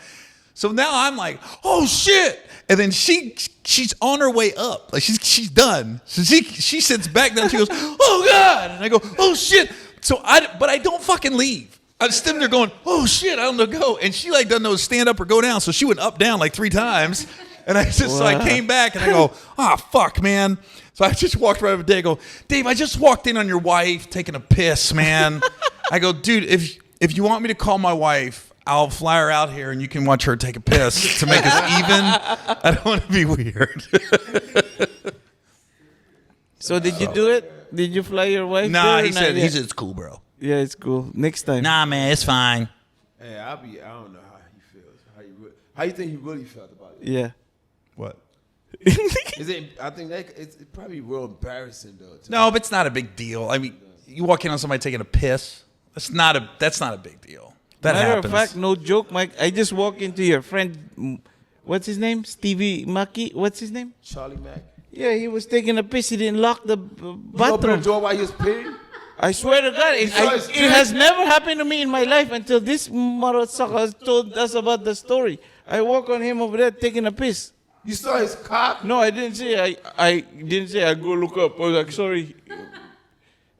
so now I'm like, oh shit, and then she's on her way up, like she's done, so she sits back down, she goes, oh god, and I go, oh shit, but I don't fucking leave. I'm sitting there going, oh shit, I don't know, go, and she like doesn't know stand up or go down, so she went up down like 3 times, and so I came back and I go, fuck man. So I just walked right over to Dave. I go, Dave, I just walked in on your wife taking a piss, man. I go, dude, if you want me to call my wife, I'll fly her out here and you can watch her take a piss to make us even. I don't want to be weird. So did you do it? Did you fly your wife? Nah, there he said it's cool, bro. Yeah, it's cool. Next time. Nah, man, it's fine. Hey, I don't know how he feels. How you think he really felt about it? Yeah. What? I think it's probably real embarrassing though. No, but it's not a big deal. I mean, you walk in on somebody taking a piss. That's not a big deal. That Matter happens. of fact, no joke, Mike. I just walked into your friend. What's his name? Stevie Maki. What's his name? Charlie Mack. Yeah, he was taking a piss. He didn't lock the You opened bathroom. the door while he was peeing? I swear to God, it has never happened to me in my life until this Modasucka told us about the story. I walk on him over there taking a piss. You saw his cock? No, I didn't say. I didn't say. I go look up. I was like, sorry.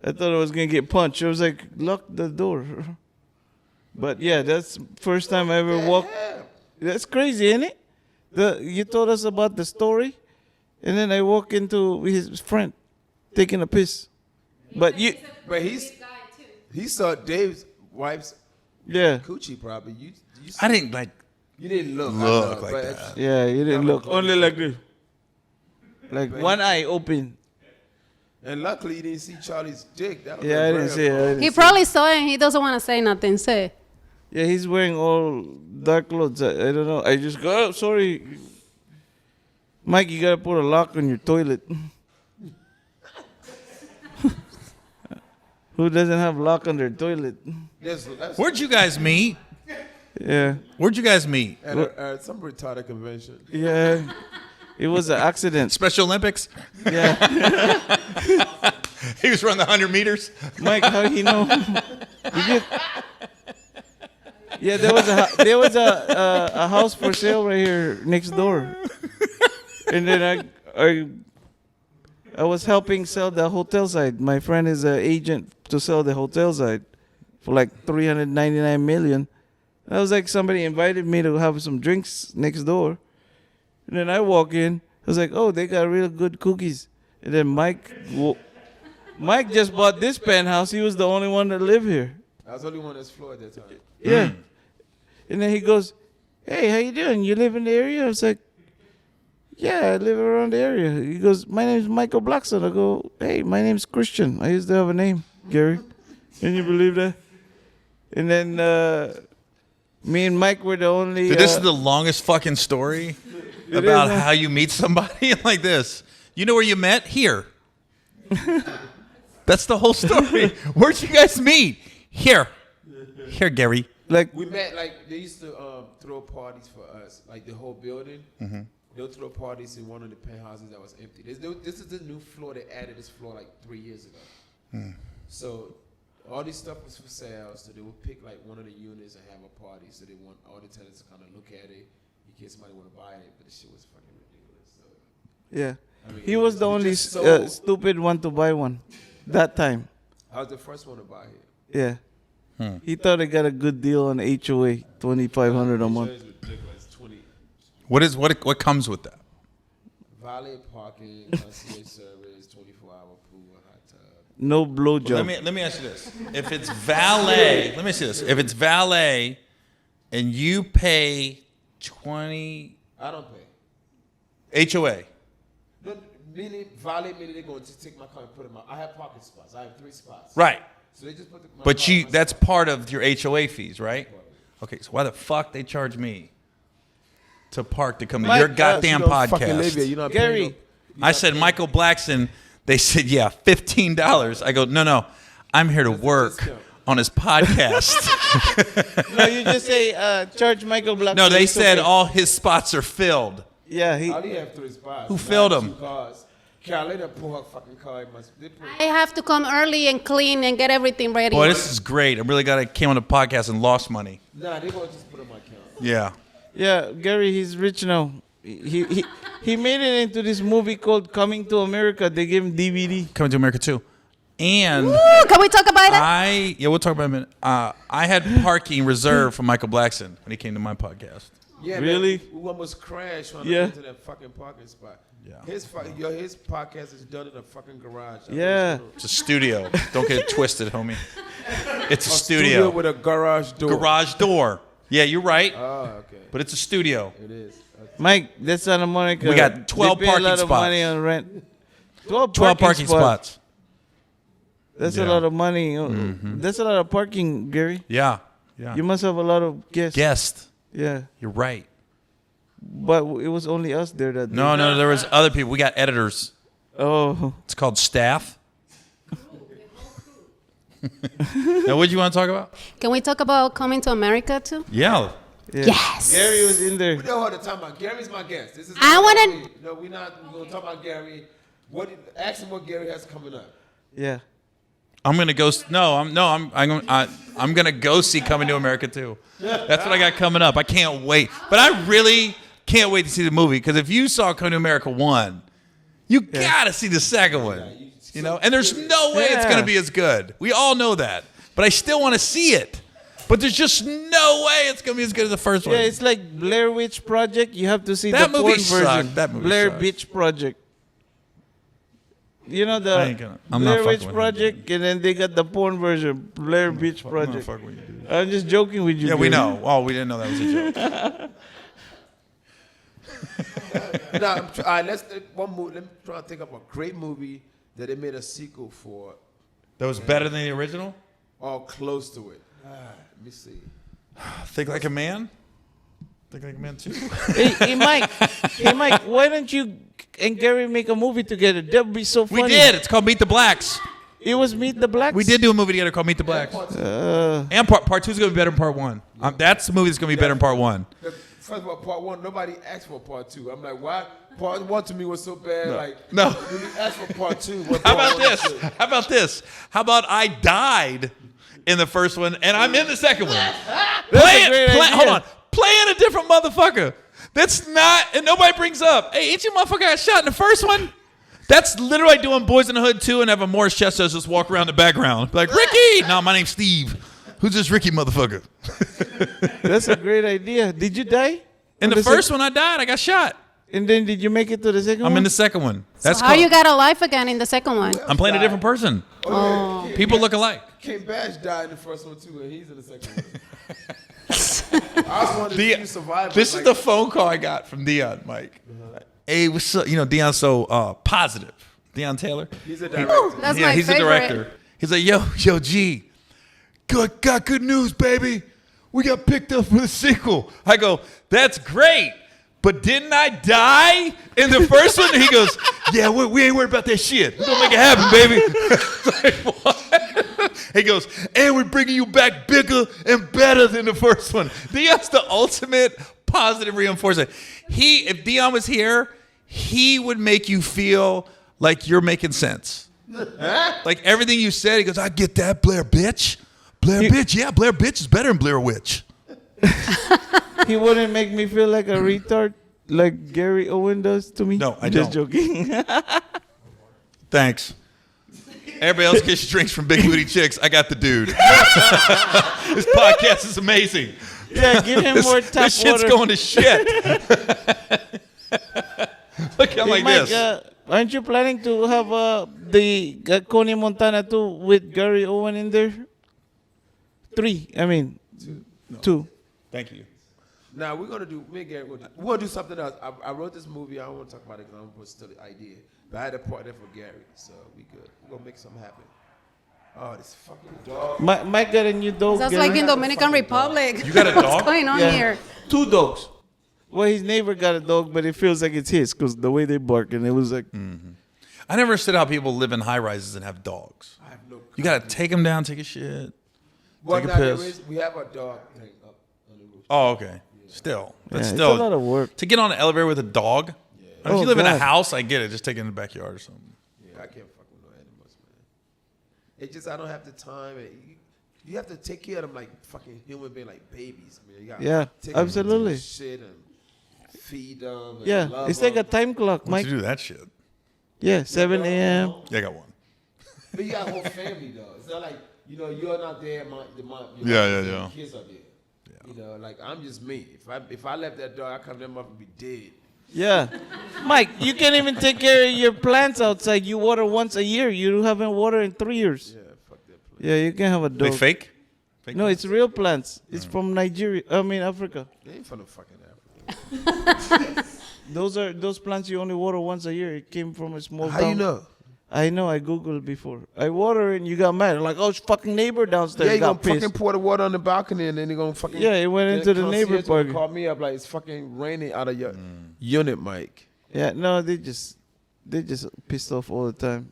I thought I was gonna get punched. I was like, lock the door. But yeah, that's first time I ever walked. That's crazy, isn't it? You told us about the story, and then I walk into his friend taking a piss. But he saw Dave's wife's coochie probably. I didn't like. You didn't look like that. Yeah, you didn't look. Only like this. Like one eye open. And luckily you didn't see Charlie's dick. That was I didn't see it. He probably saw it and he doesn't want to say nothing. Say. Yeah, he's wearing all dark clothes. I don't know. I just go, oh, sorry. Mike, you got to put a lock on your toilet. Who doesn't have lock on their toilet? Where'd you guys meet? Yeah. Where'd you guys meet? At some retarded convention. Yeah. It was an accident. Special Olympics? Yeah. He was running the 100 meters. Mike, how he know? Yeah, there was a house for sale right here next door, and then I was helping sell the hotel side. My friend is an agent to sell the hotel side for like $399 million. I was like, somebody invited me to have some drinks next door, and then I walk in. I was like, oh, they got real good cookies. And then Mike just bought this penthouse. He was the only one that lived here. I was the only one that's floor at that time. Yeah. And then he goes, hey, how you doing? You live in the area? I was like, yeah, I live around the area. He goes, my name is Michael Blackson. I go, hey, my name's Christian. I used to have a name, Gary. Can you believe that? And then me and Mike were the only... Dude, this is the longest fucking story about how you meet somebody like this. You know where you met? Here. That's the whole story. Where'd you guys meet? Here. Here, Gary. Like we met, like, they used to throw parties for us, like the whole building. Mm-hmm. They'll throw parties in one of the penthouses that was empty. This is the new floor. They added this floor like 3 years ago. Mm. So all this stuff was for sale. So they would pick like one of the units and have a party. So they want all the tenants to kind of look at it in case somebody want to buy it. But the shit was fucking ridiculous. So, yeah. I mean, he was the only stupid one to buy one that time. I was the first one to buy it. Yeah. He thought he got a good deal on HOA, $2,500 a month. What comes with that? Valet parking, concierge service, 24-hour pool, hot tub. No blowjob. Well, let me ask you this: if it's valet, let me see this. If it's valet, and you pay 20, I don't pay. HOA. No, meaning valet, meaning they're going to take my car and put them out. I have parking spots. I have 3 spots. Right. So they just put my But car that's part of your HOA fees, right? Okay, so why the fuck they charge me to park to come to your goddamn podcast? You're not Gary, I said Michael Blackson. They said, yeah, $15. I go, no, I'm here to work on his podcast. No, you just say charge Michael Blackson. No, they said all his spots are filled. Yeah, I only have 3 spots. Who filled them? 2 cars. Carolina pull her fucking car. I have to come early and clean and get everything ready. Boy, this is great. I'm really glad I came on the podcast and lost money. Nah, they gonna just put on my account. Yeah. Yeah, Gary, he's rich now. He made it into this movie called Coming to America. They gave him DVD. Coming to America too. And Woo, can we talk about that? we'll talk about it in a minute. I had parking reserved for Michael Blackson when he came to my podcast. Yeah, really? Man, we almost crashed trying to Yeah. get to that fucking parking spot. Yeah. His podcast is done in a fucking garage. Yeah. It's a studio. Don't get it twisted, homie. It's a Studio with a garage door. Garage door. Yeah, you're right. Oh, okay. But it's a studio. It is. Mike, that's Santa Monica. We got 12 they pay parking a lot of spots. money on rent. 12 parking spots. That's Yeah. a lot of money. That's a lot of parking, Gary. Yeah. Yeah. You must have a lot of guests. Guest. Yeah. You're right. But it was only us there that day. No, there was other people. We got editors. Oh. It's called staff. Now, what do you want to talk about? Can we talk about coming to America too? Yeah. Yeah. Yes. Gary was in there. We don't have to talk about Gary's my guest. This is I wanna- No, we're not going to talk about Gary. Ask him what Gary has coming up. Yeah. I'm gonna go. I'm gonna go see Coming to America too. That's what I got coming up. I can't wait. But I really can't wait to see the movie because if you saw Coming to America 1, you gotta see the second one. You know, and there's no way it's gonna be as good. We all know that. But I still want to see it. But there's just no way it's gonna be as good as the first one. Yeah, it's like Blair Witch Project. You have to see That the movie porn sucked. version. That movie Blair sucked. Witch Project. You know I the ain't gonna- I'm not Blair fucking Witch with you, Project, and then they got the porn version, Blair Witch Project. Fuck with you, dude. I'm just joking with you. Yeah, we Gary. know. Oh, we didn't know that was a joke. Now, all right, let's one movie. Let me try to think of a great movie that they made a sequel for, That was better than the original? or close to it. Let me see. Think Like a Man? Think Like a Man 2? Hey, Mike. Why don't you and Gary make a movie together? That would be so funny. We did. It's called Meet the Blacks. It was Meet the Blacks. We did do a movie together called Meet the Blacks. And part 2 is going to be better than part 1. That's the movie that's going to be better than part 1. First of all, part 1, nobody asked for part 2. I'm like, why? Part 1 to me was so bad. No. When you asked for part 2, what How part about one was this? good? How about this? How about I died in the first one, and I'm in the second one. Hold on. Playing a different motherfucker. That's not, and nobody brings up, hey, ain't you motherfucker got shot in the first one? That's literally doing Boys in the Hood 2 and have a Morris Chestnut just walk around the background. Like, Ricky! No, my name's Steve. Who's this Ricky motherfucker? That's a great idea. Did you die? In the first one, I died. I got shot. And then did you make it to the second one? I'm in the second one. That's How you got alive again in the second one? I'm playing a different person. Oh. People look alike. King Bash died in the first one too, and he's in the second one. I was wondering if you survived. This is the phone call I got from Dion, Mike. Hey, what's up? You know, Dion's so positive. Dion Taylor. He's a director. That's my he's favorite. a director. He's like, yo, G, got good news, baby. We got picked up for the sequel. I go, that's great. But didn't I die in the first one? And he goes, yeah, we ain't worried about that shit. We're going to make it happen, baby. Like, what? He goes, and we're bringing you back bigger and better than the first one. Dion's the ultimate positive reinforcement. If Dion was here, he would make you feel like you're making sense. Like everything you said, he goes, I get that, Blair bitch. Blair bitch, yeah, Blair bitch is better than Blair witch. He wouldn't make me feel like a retard like Gary Owen does to me? No, I Just don't. joking. Thanks. Everybody else gets drinks from Big Booty Chicks. I got the dude. This podcast is amazing. Yeah, give him more tap This shit's water. going to shit. Look, I'm like Mike, this. aren't you planning to have the Coney Montana 2 with Gary Owen in there? 3, I mean. 2. Thank you. Now we're gonna do. Me and Gary, we're gonna do something else. I wrote this movie. I don't want to talk about it because I'm gonna steal the idea. But I had a part there for Gary, so we good. We're gonna make something happen. Oh, this fucking dog. Mike got a new dog. That's Gary. like in Dominican Republic. You got a dog? What's going on here? 2 dogs. Well, his neighbor got a dog, but it feels like it's his because the way they bark, and it was like. I never understood how people live in high rises and have dogs. I have no. You got to take them down, take a shit. Well, take a now there piss. is, we have a dog thing up on the roof. Oh, okay. Still. That's Yeah, still. it's a lot of work. To get on an elevator with a dog? I mean, if Oh, you live in a God. house, I get it. Just take it in the backyard or something. Yeah, I can't fuck with no animals, man. It's just I don't have the time. And you have to take care of them like fucking human being, like babies, man. You gotta Yeah, take 'em to absolutely. the shit and feed them. And Yeah, love it's like a 'em. time clock, Once Mike. you do that shit. Yeah, 7 a.m. Yeah, I got one. But you got a whole family though. It's not like you're not there. Yeah. Kids are there. You know, like I'm just me. If I left that dog, I come to them up and be dead. Yeah. Mike, you can't even take care of your plants outside. You water once a year. You haven't watered in 3 years. Yeah, fuck that place. Yeah, you can't have a They dog. fake? No, it's real plants. It's from Nigeria. I mean, Africa. They ain't from the fucking Africa. Those plants you only water once a year. It came from a small How town. you know? I know. I googled before. I water it and you got mad. Like, oh, it's fucking neighbor downstairs Yeah, you gonna got pissed. fucking pour the water on the balcony and then you're gonna fucking. Yeah, it went then into the concierge neighbor gonna party. Call me up like it's fucking raining out of your unit, Mike. Yeah, no, they just pissed off all the time.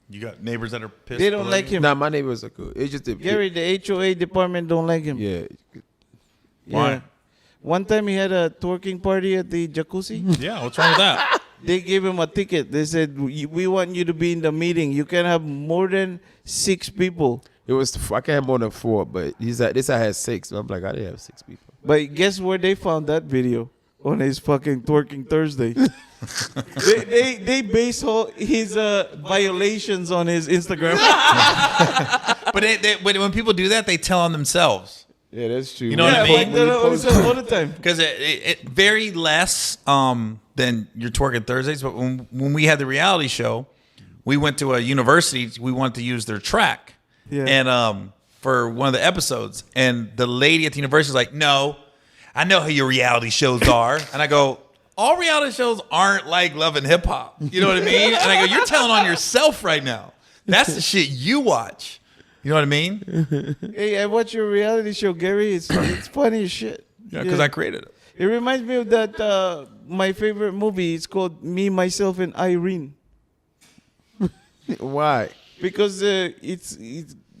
You got neighbors that are pissed. They don't below like you? him. Nah, my neighbors are good. It's just the Gary, the HOA department don't like him. Yeah. Why? Yeah. One time he had a twerking party at the jacuzzi. Yeah, what's wrong with that? They gave him a ticket. They said, we want you to be in the meeting. You can have more than 6 people. It was I can't have more than 4, but this I had 6. I'm like I didn't have 6 people. But guess where they found that video? On his fucking twerking Thursday. they base all his violations on his Instagram. But when people do that, they tell on themselves. Yeah, that's true. You know what I mean? All the time. Because it very less than your twerking Thursdays. But when we had the reality show, we went to a university. We wanted to use their track. Yeah. And for one of the episodes. And the lady at the university was like, no, I know how your reality shows are. And I go, all reality shows aren't like Love and Hip Hop. You know what I mean? And I go, you're telling on yourself right now. That's the shit you watch. You know what I mean? Hey, I watch your reality show, Gary. It's funny as shit. Yeah, because I created it. It reminds me of that my favorite movie. It's called Me, Myself, and Irene. Why? Because it's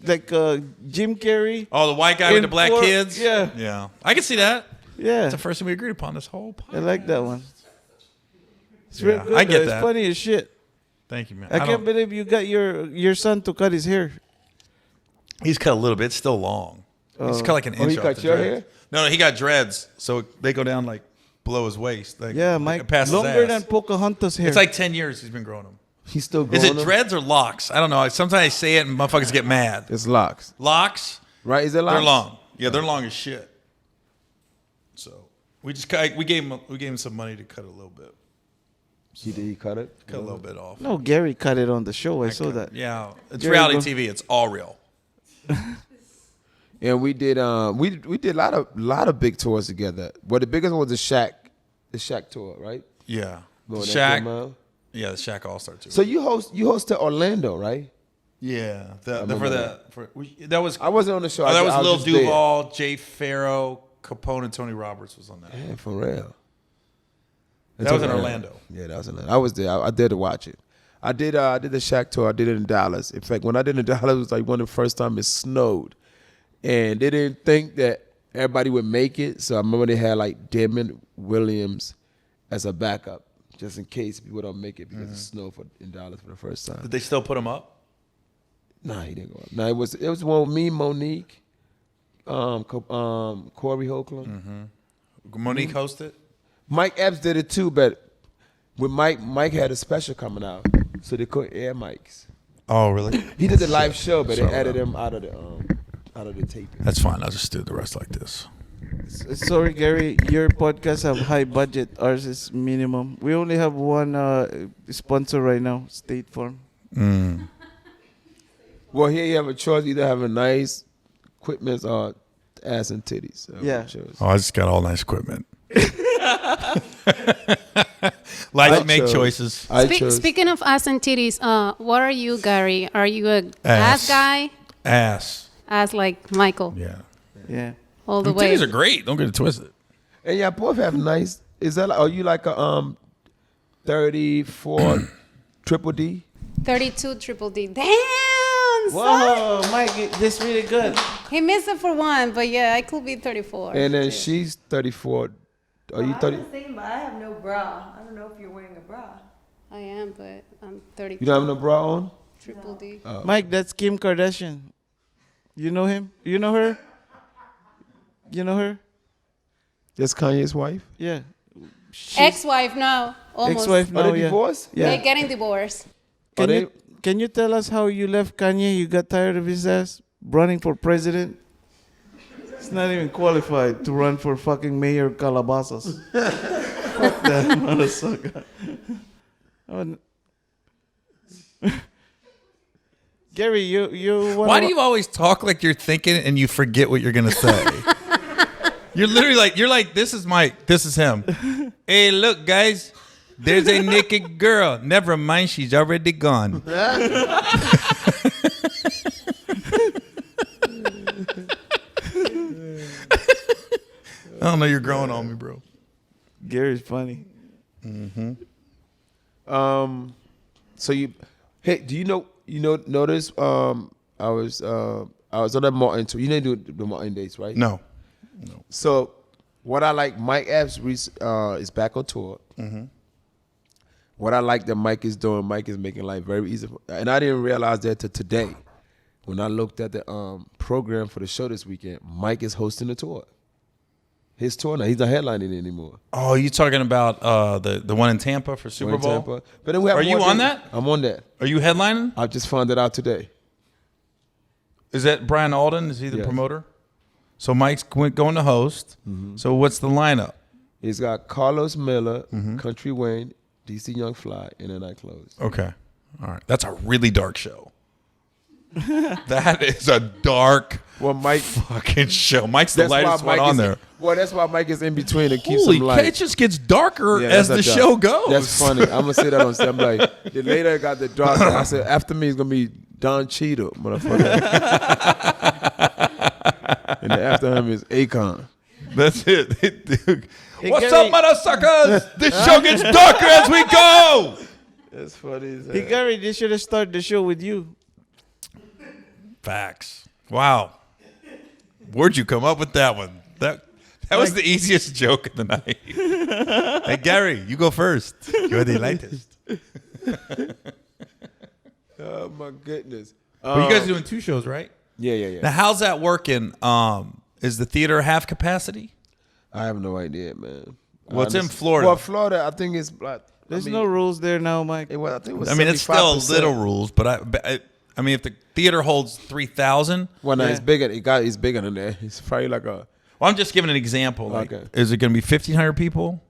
like Jim Carrey. Oh, the white guy with the black kids? Yeah. Yeah. I can see that. Yeah. That's the first thing we agreed upon this whole podcast. I like that one. It's Yeah, real good. I get It's that. funny as shit. Thank you, man. I can't believe you got your son to cut his hair. He's cut a little bit. It's still long. He's cut like an inch he off cut the your dreads. hair? No, he got dreads, so they go down like below his waist. Like, Yeah, Mike. past his Longer ass. than Pocahontas hair. It's like 10 years he's been growing them. He's still growing Is it them? dreads or locks? I don't know. Sometimes I say it and motherfuckers get mad. It's locks. Locks? Right? Is it locks? They're long. Yeah, they're long as shit. So we gave him some money to cut it a little bit. He cut it? Cut a little bit off. No, Gary cut it on the show. I saw that. Yeah, it's Gary reality TV. It's all real. And we did we did a lot of big tours together. Well, the biggest one was the Shack tour, right? Yeah, Going the that Shaq. mile. Yeah, the Shaq All Star Tour. So you hosted Orlando, right? Yeah, remember that. that was. I wasn't on the show. Oh, that I was Lil just there. Duval, Jay Farrow, Capone, and Tony Roberts was on that. Yeah, for real. That was in Orlando. Yeah, that was in Orlando. I was there. I did to watch it. I did the Shack tour. I did it in Dallas. In fact, when I did it in Dallas, it was like one of the first time it snowed. And they didn't think that everybody would make it. So I remember they had like Damon Williams as a backup, just in case people don't make it because it snowed in Dallas for the first time. Did they still put him up? Nah, he didn't go up. Nah, it was one with me, Monique, Corey Hoagland. Monique hosted. Mike Epps did it too, but with Mike had a special coming out, so they couldn't air mics. Oh, really? He did the live show, but they Sorry added about him out of the taping. That's fine. I'll just do the rest like this. Sorry, Gary. Your podcast have high budget. Ours is minimum. We only have one sponsor right now, State Farm. Well, here you have a choice: either have a nice equipment or ass and titties. So Yeah. Oh, I just got all nice equipment. Life make choices. I chose. Speaking of ass and titties, what are you, Gary? Are you a ass guy? Ass. Ass like Michael, Yeah. Yeah. all the The way. titties are great. Don't get it twisted. And yeah, both have nice. Is that? Are you like a 34 triple D? 32 triple D. Damn, son. Whoa, Mike, this really good. He missed it for one, but yeah, I could be 34. And then she's 34. Are you 30? I'm the same, but I have no bra. I don't know if you're wearing a bra. I am, but I'm 34. You don't have no bra on? Triple D. Mike, that's Kim Kardashian. You know him? You know her? You know her? That's Kanye's wife? Yeah. Ex-wife now, almost. Ex-wife Are now, they yeah. divorced? Yeah. They're getting divorced. Can you tell us how you left Kanye? You got tired of his ass running for president? He's not even qualified to run for fucking mayor of Calabasas. Fuck that, Modasucka. Gary, you Why do you always talk like you're thinking and you forget what you're gonna say? You're literally like, this is Mike, this is him. Hey, look, guys, there's a naked girl. Never mind, she's already gone. I don't know, you're growing on me, bro. Gary's funny. So do you notice I was on that Martin tour. You didn't do the Martin dates, right? No. So what I like, Mike Epps is back on tour. What I like that Mike is doing, Mike is making life very easy. And I didn't realize that till today. When I looked at the program for the show this weekend, Mike is hosting the tour. His tour now. He's not headlining anymore. Oh, you talking about the one in Tampa for Super We're in Bowl? Tampa. But then we have Are you more on dates. that? I'm on that. Are you headlining? I just found it out today. Is that Brian Alden? Is he the Yes. promoter? So Mike's going to host. So what's the lineup? He's got Carlos Miller, Country Wayne, DC Young Fly, and then I close. Okay. All right. That's a really dark show. That is a dark Mike, fucking show. Mike's the lightest one on there. Well, that's why Mike is in between and keeps Holy them cow, light. it just gets darker Yeah, as that's the not show dark. goes. That's funny. I'm gonna say that on stage. I'm like, the later got the dark. I said after me is gonna be Don Cheadle, motherfucker. And then after him is Akon. That's it. Dude. Hey, What's Gary- up, motherfuckers? This show gets darker as we go. That's funny as Hey, Gary, they should have started the show with you. Facts. Wow. Where'd you come up with that one? That was the easiest joke of the night. Hey, Gary, you go first. You're the lightest. Oh my goodness. But you guys are doing 2 shows, right? Yeah. Now, how's that working? Is the theater half capacity? I have no idea, man. Well, it's in Florida. Well, Florida, I think it's like. There's no rules there now, Mike. I think it was it's still 75%. little rules, but I mean, if the theater holds 3,000. Well, no, it's bigger. It's bigger than that. It's probably like a. Well, I'm just giving an example. Like, is it going to be 1,500 people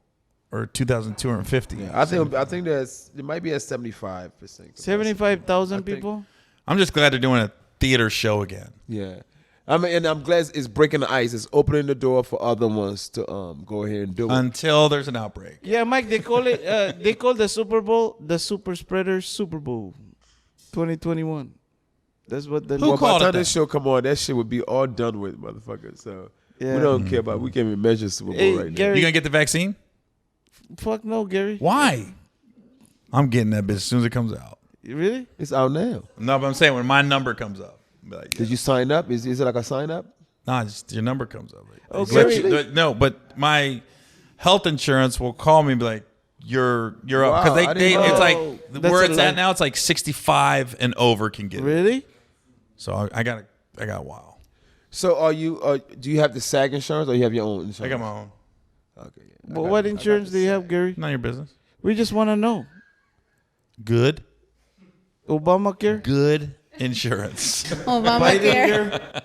or 2,250? Yeah, I think it might be at 75%. 75,000 people. I'm just glad they're doing a theater show again. Yeah. I mean, and I'm glad it's breaking the ice. It's opening the door for other ones to go ahead and do it. Until there's an outbreak. Yeah, Mike, they call it they call the Super Bowl the Super Spreader Super Bowl 2021. That's what the Who by called the it time this show come on, that shit would be all done with, motherfucker. So we don't care about. We can't even measure Super Bowl right Gary, You gonna get the vaccine? Fuck no, Gary. Why? I'm getting that bitch as soon as it comes out. Really? now. It's out now. No, but I'm saying when my number comes up. I'll be like, Did you sign up? Is it like a sign up? Nah, just your number comes up. Like, Oh, let Gary. no, but my health insurance will call me and be like, you're up. Wow, Because I didn't it's know. like, That's where a it's lie. at now, it's like 65 and over can get it. Really? So I got a while. So are you? Do you have the SAG insurance or you have your own insurance? I got my own. Okay. Yeah. But what insurance do you have, Gary? Not your business. We just want to know. Good. Obamacare? Good insurance. Obamacare.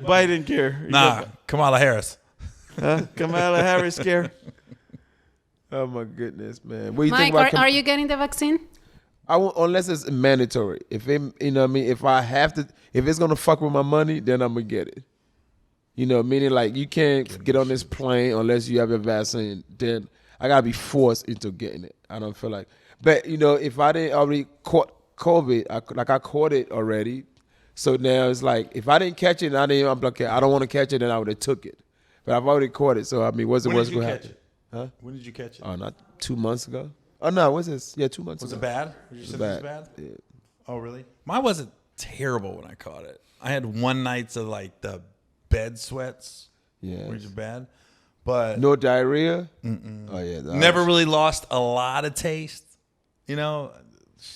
Biden care. Nah, Kamala Harris. Kamala Harris care. Oh my goodness, man. What do you Mike, think about? are you getting the vaccine? I won't, unless it's mandatory. If it, you know what I mean, if I have to, if it's gonna fuck with my money, then I'm gonna get it. You know, meaning like you can't get on this plane unless you have a vaccine. Then I gotta be forced into getting it. I don't feel like. But you know, if I didn't already caught COVID, I caught it already. So now it's like if I didn't catch it, I'm like, okay, I don't want to catch it, then I would have took it. But I've already caught it, so I mean, what's the worst going to happen? Huh? When did you catch it? Oh, not 2 months ago. Oh no, what's this? Yeah, 2 months Was ago. it bad? You said it was bad? Yeah. Oh, really? Mine wasn't terrible when I caught it. I had one nights of like the bed sweats, Yeah. which is bad. But No diarrhea. Oh yeah. never really lost a lot of taste. You know,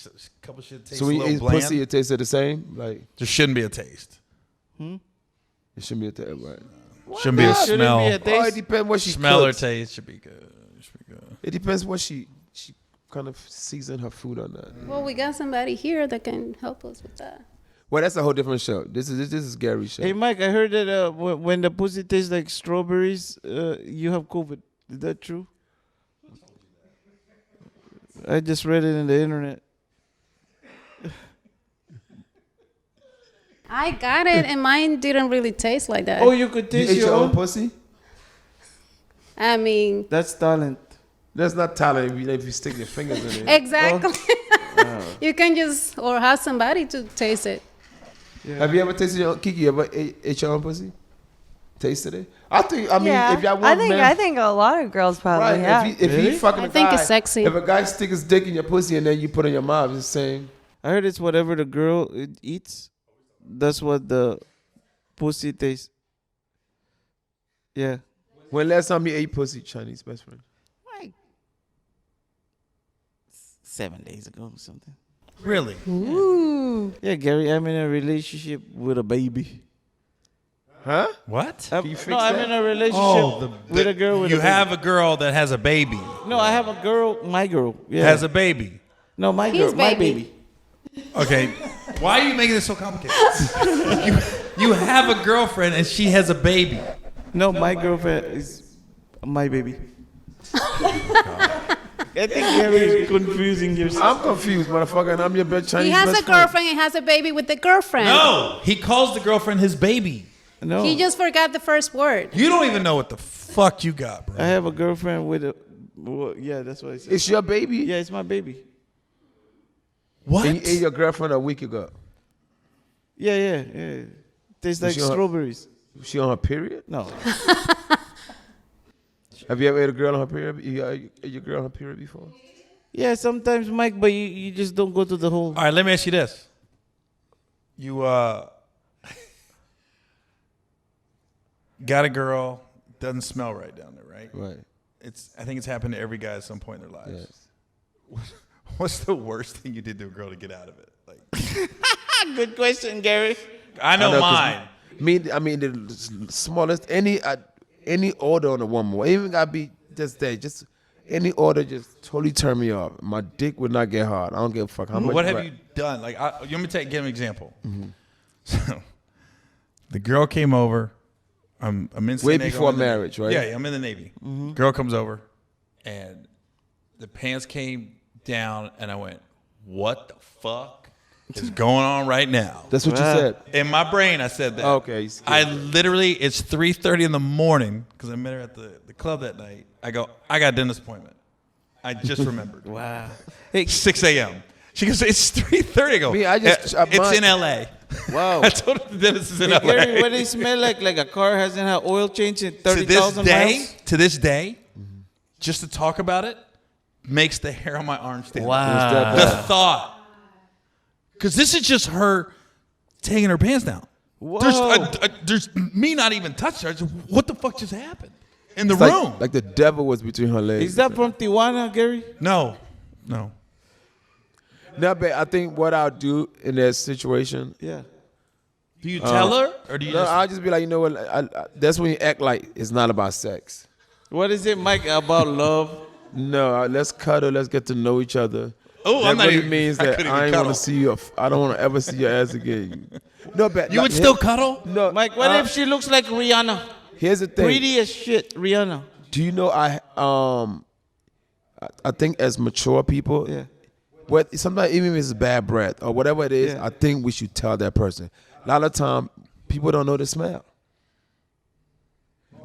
a couple shit tastes So a when you little eat bland. pussy, it tasted the same. Like There shouldn't be a taste. it shouldn't be a taste, right? Shouldn't be a Shouldn't smell. be a Oh, it taste. depends what she Smell or cooks. taste should be good. Should be good. It depends what she kind of season her food or not. Well, we got somebody here that can help us with that. Well, that's a whole different show. This is Gary's show. Hey, Mike, I heard that when the pussy tastes like strawberries, you have COVID. Is that true? I just read it in the internet. I got it, and mine didn't really taste like that. Oh, you could You taste ate your own? pussy? I mean, That's talent. That's not talent if you stick your fingers in it. exactly. You can just, or have somebody to taste it. Have you ever tasted your own, Kiki? You ever ate your own pussy? Tasted it? I mean, yeah. if y'all want I think a lot of girls probably right? have. If you fucking I a think guy, it's sexy. If a guy stick his dick in your pussy and then you put it in your mouth, it's the same. I heard it's whatever the girl eats, that's what the pussy tastes. Yeah. When last time you ate pussy, Chinese best friend? Like 7 days ago or something. Really? Ooh. Yeah, Gary, I'm in a relationship with a baby. Huh? What? you fix I'm that? in a relationship with a girl with You a baby. have a girl that has a baby. No, I have a girl, my girl. Yeah. Has a baby. No, my His girl, my baby. baby. Okay. Why are you making this so complicated? you have a girlfriend and she has a baby. No, my girlfriend is my baby. I think Gary is confusing yourself. I'm confused, motherfucker, and I'm your best Chinese He has best a girlfriend and has a baby with the girlfriend. No, he calls the girlfriend his baby. No, He just forgot the first word. You don't even know what the fuck you got, bro. I have a girlfriend with a. Well, yeah, that's what I said. It's your baby? Yeah, it's my baby. What? And you ate your girlfriend a week ago. Yeah. Tastes like she on- strawberries. She on her period? No. Have you ever ate a girl on her period? You ate your girl on her period before? Yeah, sometimes, Mike, but you just don't go to the whole. All right, let me ask you this. You got a girl, doesn't smell right down there, right? Right. I think it's happened to every guy at some point in their lives. Yes. What's the worst thing you did to a girl to get out of it? Like, Good question, Gary. I know mine. I mean, the smallest any order on a woman, it even gotta be just that. Just any order, just totally turn me off. My dick would not get hard. I don't give a fuck how much. What have you done? Like, let me give an example. Mm-hmm. So, the girl came over. I'm in San way Diego, before marriage, right? Yeah, I'm in the Navy. Mm-hmm. Girl comes over, and the pants came down, and I went, "What the fuck is going on right now?" That's what you said. In my brain, I said that. Okay. I literally, it's 3:30 in the morning because I met her at the club that night. I go, I got a dentist appointment. I just remembered. Wow. Hey, 6 a.m. She goes, it's 3:30. I go, it's in L.A. Wow. I told her the dentist is in L.A. Gary, what do they smell like? Like a car hasn't had oil change in 30,000 miles? To this day, just to talk about it, makes the hair on my arm stand up. Wow. The thought. Because this is just her taking her pants down. Whoa. There's me not even touching her. Just, what the fuck just happened in the room? Like the devil was between her legs. Is that from Tijuana, Gary? No. No, but I think what I'll do in that situation. Yeah. Do you tell her, or do you? No, I'll just be like, you know what? That's when you act like it's not about sex. What is it, Mike, about love? No, let's cuddle. Let's get to know each other. Oh, that I'm not really even, means that I ain't want to see you. I don't want to ever see your ass again. No, but you would still cuddle? No, Mike, what if she looks like Rihanna? Here's the thing. Pretty as shit, Rihanna. Do you know I think as mature people, Yeah. Sometimes even if it's bad breath or whatever it is, I think we should tell that person. A lot of time, people don't know the smell,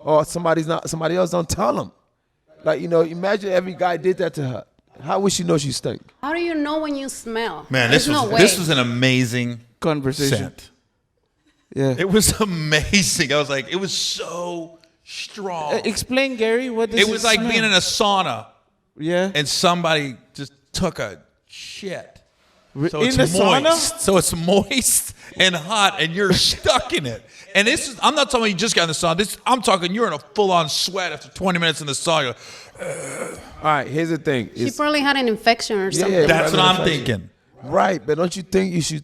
or somebody else don't tell them. Like, imagine every guy did that to her. How would she know she stink? How do you know when you smell? Man, There's this was an amazing Conversation. scent. Yeah. It was amazing. I was like, it was so strong. Explain, Gary, what does It was like smell? being in a sauna. Yeah. And somebody just took a shit. So in it's the moist. sauna? So it's moist and hot, and you're stuck in it. And I'm not talking you just got in the sauna. I'm talking you're in a full-on sweat after 20 minutes in the sauna. All right, here's the thing. She probably had an infection or something. Yeah, That's what I'm thinking. Right, but don't you think you should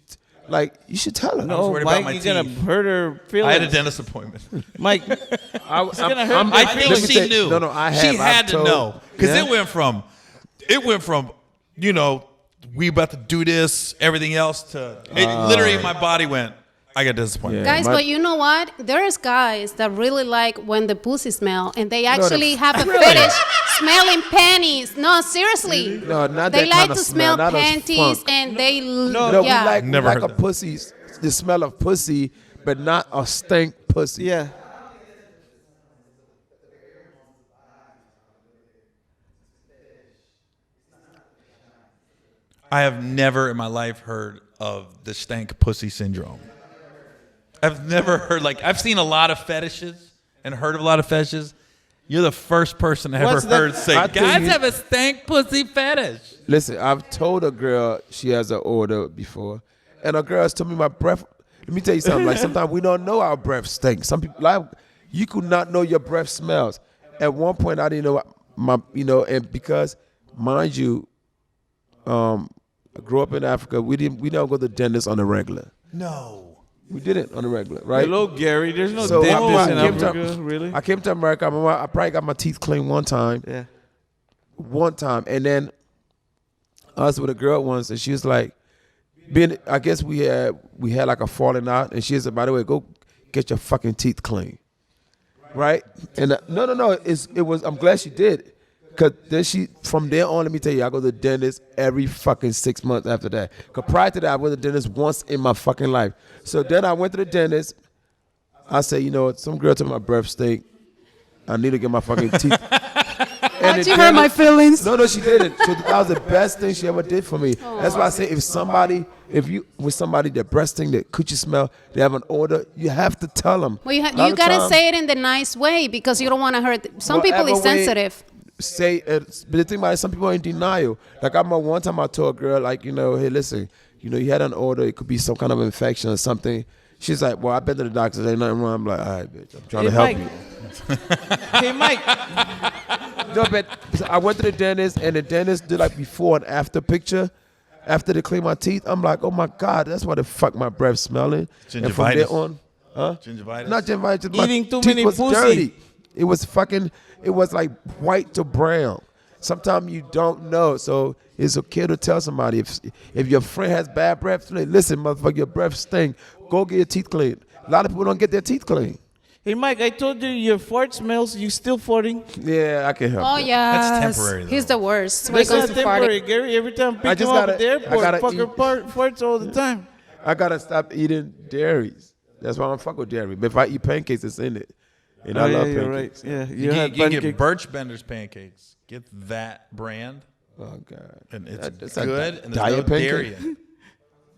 tell her? No, worried about Mike, my you're going to teeth. hurt her feelings. I had a dentist appointment. Mike, I feel like she knew. No, I have. She had to know. Because Yeah. it went from, we about to do this, everything else, to literally my body went, I got disappointed. Guys, but you know what? There's guys that really like when the pussy smell, and they actually have a fetish smelling panties. No, seriously. No, not they that like kind of to smell, smell not a panties, funk. and they No, yeah. we like Never heard a that. pussy, the smell of pussy, but not a stink pussy. yeah. I have never in my life heard of the stank pussy syndrome. I've never heard, I've seen a lot of fetishes and heard of a lot of fetishes. You're the first person I ever What's that? heard say, I think guys you- have a stank pussy fetish. Listen, I've told a girl she has an odor before, and a girl has told me my breath. Let me tell you something. Like, sometimes we don't know our breath stinks. Some people, you could not know your breath smells. At one point, I didn't know and because, mind you, I grew up in Africa. We don't go to the dentist on the regular. No. We didn't on the regular, right? Hello, Gary. There's no So dentist in I came to- Africa, really? I came to America. I probably got my teeth cleaned one time. Yeah. One time, and then I was with a girl once, and she was like, I guess we had like a falling out, and she said, by the way, go get your fucking teeth clean, right? And no, it was. I'm glad she did, cause then from there on, let me tell you, I go to the dentist every fucking 6 months after that. Cause prior to that, I went to the dentist once in my fucking life. So then I went to the dentist. I said, some girl told me my breath stink. I need to get my fucking teeth. How'd you hurt my feelings? No, she didn't. That was the best thing she ever did for me. That's why I say if you with somebody that breast thing that could you smell, they have an odor, you have to tell them. Well, you gotta say it in the nice way because you don't want to hurt. Some people is Whatever way- sensitive. Say it, but the thing about it, some people are in denial. Like I remember one time I told a girl, like, hey, listen, you had an odor, it could be some kind of infection or something. She's like, well, I've been to the doctor, there ain't nothing wrong. I'm like, all right, bitch, I'm trying to help you. Hey, Mike. No, but I went to the dentist, and the dentist did like before and after picture. after they clean my teeth, I'm like, oh my God, that's why the fuck my breath smelling. And from there on, Gingivitis. not gingivitis. Eating my too teeth many was pussy. dirty. It was like white to brown. Sometimes you don't know, so it's okay to tell somebody if your friend has bad breath. Listen, motherfucker, your breath stink. Go get your teeth cleaned. A lot of people don't get their teeth cleaned. Hey, Mike, I told you your fart smells. You still farting? Yeah, I can help. Oh that. yeah, That's temporary, though. He's the worst. When it That's comes not to temporary, farting. Gary. Every time I I pick him just up gotta- at the airport, I gotta fucker farts all the time. I gotta stop eating dairies. That's why I don't fuck with dairy. But if I eat pancakes, it's in it. And I love you're pancakes. right. Yeah, You had can get pancakes. Birch Bender's pancakes. Get that brand, Oh God. and it's That's a good, and there's no diet pancake? dairy in it.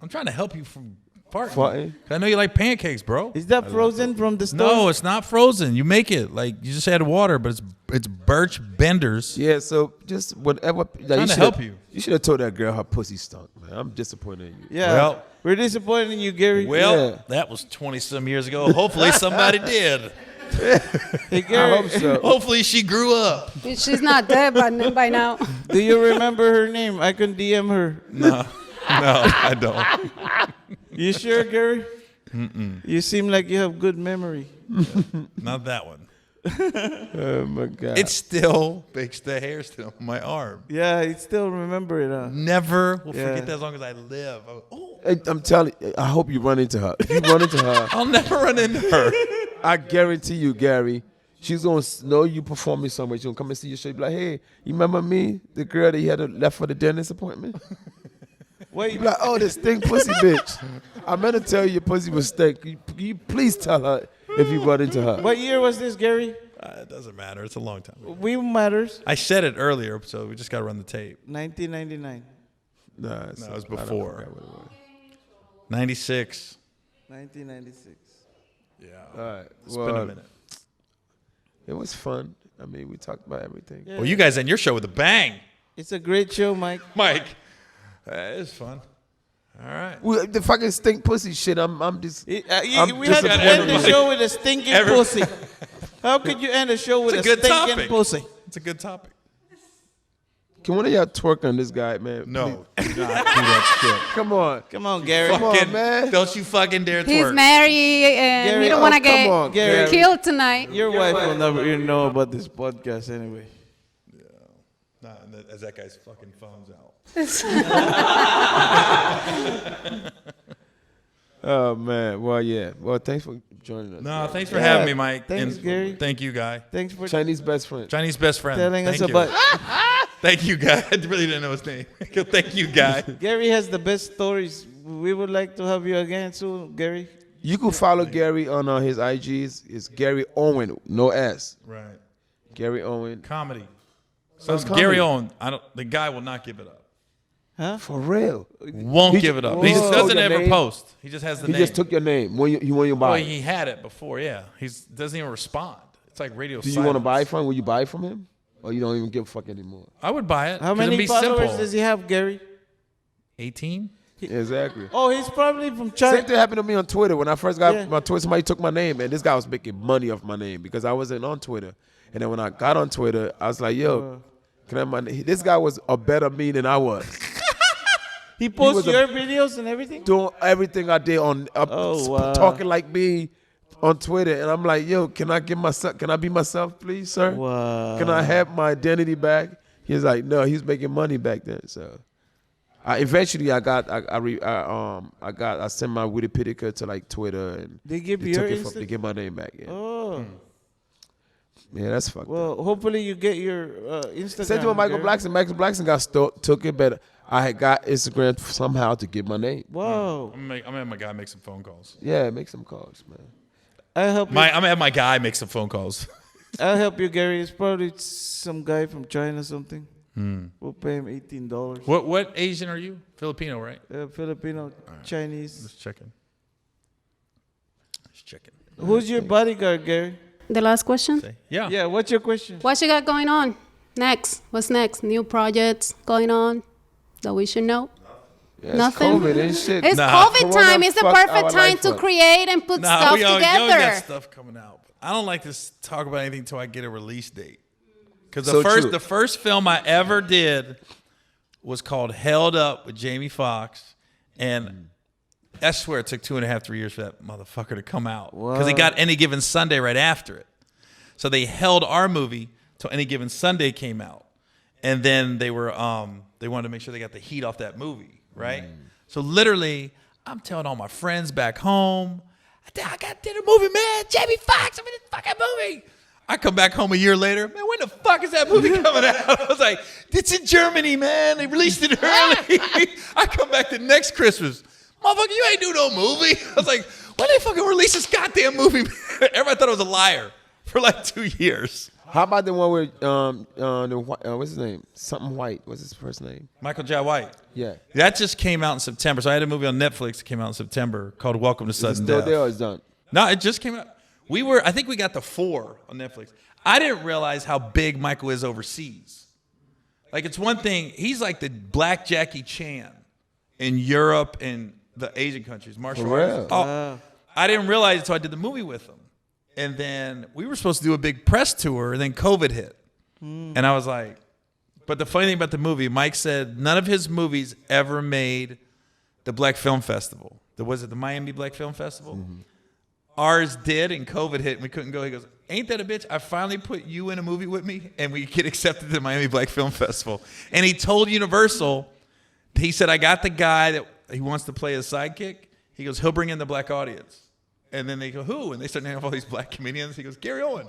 I'm trying to help you from farting. Farting? 'Cause I know you like pancakes, bro. Is that frozen from the store? No, it's not frozen. You make it like you just add water, but it's Birch Bender's. Yeah, so just whatever. Like, Trying to shoulda- help you. You should have told that girl her pussy stunk, man. I'm disappointed in you. Yeah. Well- we're disappointed in you, Gary. Well, Yeah. that was 20-some years ago. Hopefully somebody did. Hey, I Gary, hope so. Hopefully she grew up. She's not dead by now. do you remember her name? I can DM her. No, I don't. You sure, Gary? You seem like you have good memory. Not that one. Oh my God. It still makes the hair still on my arm. Yeah, I still remember it. Huh? Never will Yeah. forget that as long as I live. Oh, I'm telling you, I hope you run into her. If you run into her, I'll never run into her. I guarantee you, Gary, she's going to know you performing somewhere. She's going to come and see your show. Be like, hey, you remember me? The girl that you had left for the dentist appointment? Wait, You be like, oh, this stink pussy bitch. I meant to tell you your pussy was stink. Can you please tell her if you run into her? what year was this, Gary? It doesn't matter. It's a long time ago. We matters. I said it earlier, so we just got to run the tape. 1999. Nah, No, it was I don't before. forget what it was. 96. 1996. Yeah. All right. It's been a minute. It was fun. I mean, we talked about everything. Yeah. Well, you guys end your show with a bang. It's a great show, Mike. Mike. It was fun. All right. The fucking stink pussy shit. I'm just. We I'm had to end the disappointed. show with a stinking pussy. How could you end a show with It's a a good stinking topic. pussy? It's a good topic. Can one of y'all twerk on this guy, man? No. Please. Do not do that shit. Come on. Come on, Gary. Come on, Fucking- man. Don't you fucking dare He's twerk. married and Gary, he don't oh, want to come on, get Gary. killed tonight. Your wife will never even know about this podcast anyway. Nah, as that guy's fucking phone's out. Oh man. Well, yeah. Well, thanks for joining us. No, thanks for having me, Mike. Thanks, And Gary. Thank you, guy. Thanks for Chinese best friend. Chinese best friend. telling us Thank you. about. Thank you, guy. I really didn't know his name. Thank you, guy. Gary has the best stories. We would like to have you again soon, Gary. You can follow Gary on his IGs. It's Gary Owen, no S. Right. Gary Owen. Comedy. So it's Gary comedy. Owen. The guy will not give it up. Huh? For real. Won't He give ju- it up. Whoa. He just doesn't Your ever name? post. He just has the He name. just took your name. He want you to Well, buy. it. he had it before. Yeah. He doesn't even respond. It's like radio. Do you want to silence. buy from? Will you buy from him? Or you don't even give a fuck anymore? I would buy it. How 'cause many it'd be followers simple. does he have, Gary? 18. Exactly. Oh, he's probably from Same China. thing happened to me on Twitter. When I first got Yeah. my Twitter, somebody took my name, and this guy was making money off my name because I wasn't on Twitter. And then when I got on Twitter, I was like, yo, can I have my name? This guy was a better me than I was. He posts was a- your videos and everything? Doing everything I did on wow. talking like me on Twitter. And I'm like, yo, can I be myself, please, sir? Wow. Can I have my identity back? He's like, no, he's making money back then. So eventually I sent my Wikipedia to like Twitter, and They give they you your took it Insta? they get my name back. Yeah, Oh. yeah, that's fucked up. Well, hopefully you get your Instagram. Same thing with Michael Gary. Blackson. Michael Blackson took it, but I had got Instagram somehow to get my name. Wow. I'm gonna have my guy make some phone calls. Yeah, make some calls, man. I'll help you. I'm gonna have my guy make some phone calls. I'll help you, Gary. It's probably some guy from China or something. We'll pay him $18. What Asian are you? Filipino, right? Filipino, Chinese. Just checking. Just checking. Who's your bodyguard, Gary? The last question. Yeah. Yeah, what's your question? What you got going on next? What's next? New projects going on that we should know? Yeah, Nothing. It's COVID and shit. It's Nah. COVID time. It's the Corona fucked perfect our time life to up. create and put stuff we always together. got stuff coming out. I don't like to talk about anything until I get a release date. Because So true. the first film I ever did was called Held Up with Jamie Foxx, and I swear it took 2.5, 3 years for that motherfucker to come out because he got Any Given Sunday right after it. So they held our movie till Any Given Sunday came out, and then they wanted to make sure they got the heat off that movie, right? So literally, I'm telling all my friends back home, I got to the movie, man. Jamie Foxx, I'm in this fucking movie. I come back home a year later, man, when the fuck is that movie coming out? I was like, it's in Germany, man. They released it early. I come back the next Christmas. Motherfucker, you ain't do no movie. I was like, why did they fucking release this goddamn movie? Everybody thought I was a liar for like 2 years. How about the one with what's his name? Something White. What's his first name? Michael J. White. Yeah. That just came out in September. So I had a movie on Netflix that came out in September called Welcome to Sudden Is it still Death. there or it's done? No, it just came out. I think we got the 4 on Netflix. I didn't realize how big Michael is overseas. Like, it's one thing, he's like the black Jackie Chan in Europe and the Asian countries, martial arts. Oh, I didn't realize it until I did the movie with him. And then we were supposed to do a big press tour, and then COVID hit. And I was like, but the funny thing about the movie, Mike said none of his movies ever made the Black Film Festival. Was it the Miami Black Film Festival? Ours did, and COVID hit, and we couldn't go. He goes, ain't that a bitch? I finally put you in a movie with me, and we get accepted to the Miami Black Film Festival. And he told Universal, he said, I got the guy that he wants to play his sidekick. He goes, he'll bring in the black audience. And then they go, who? And they start naming off all these black comedians. He goes, Gary Owen.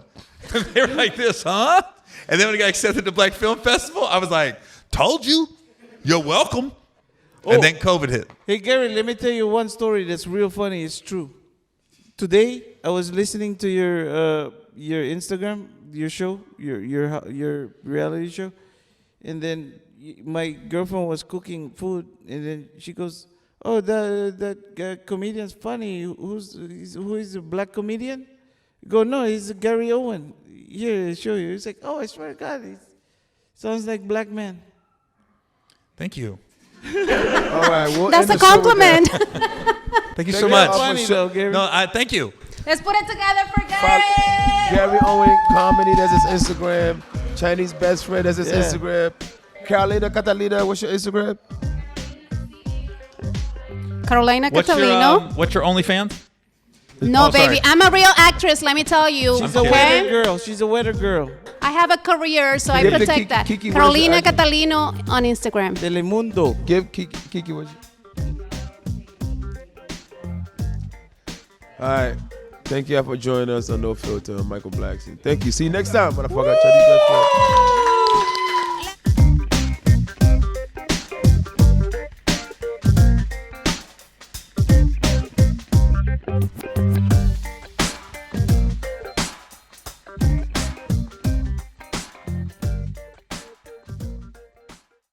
And they were like this, huh? And then when he got accepted to the Black Film Festival, I was like, told you. You're welcome. And then COVID hit. Hey, Gary, let me tell you one story that's real funny. It's true. Today, I was listening to your Instagram, your show, your reality show, and then my girlfriend was cooking food, and then she goes, "Oh, that comedian's funny. Who is the black comedian?" I go, "No, he's Gary Owen. Here, I'll show you." He's like, "Oh, I swear to God, he sounds like black man." Thank you. All right, That's a compliment. Thank you so much. Funny though, Gary. No, thank you. Let's put it together for Gary. Gary Owen Comedy, that's his Instagram. Chinese Best Friend, that's his Instagram. Catalina, what's your Instagram? Carolina Catalino. What's your OnlyFans? No, Oh, sorry. baby, I'm a real actress. Let me tell you. She's a weather girl. She's a weather girl. I have a career, so I Give the protect that. Kiki, what is Carolina your address? Catalino on Instagram. Telemundo. Give Kiki what you... All right. Thank you all for joining us on No Filter and Michael Blackson. Thank you. See you next time, motherfucker. Chinese Best Friend.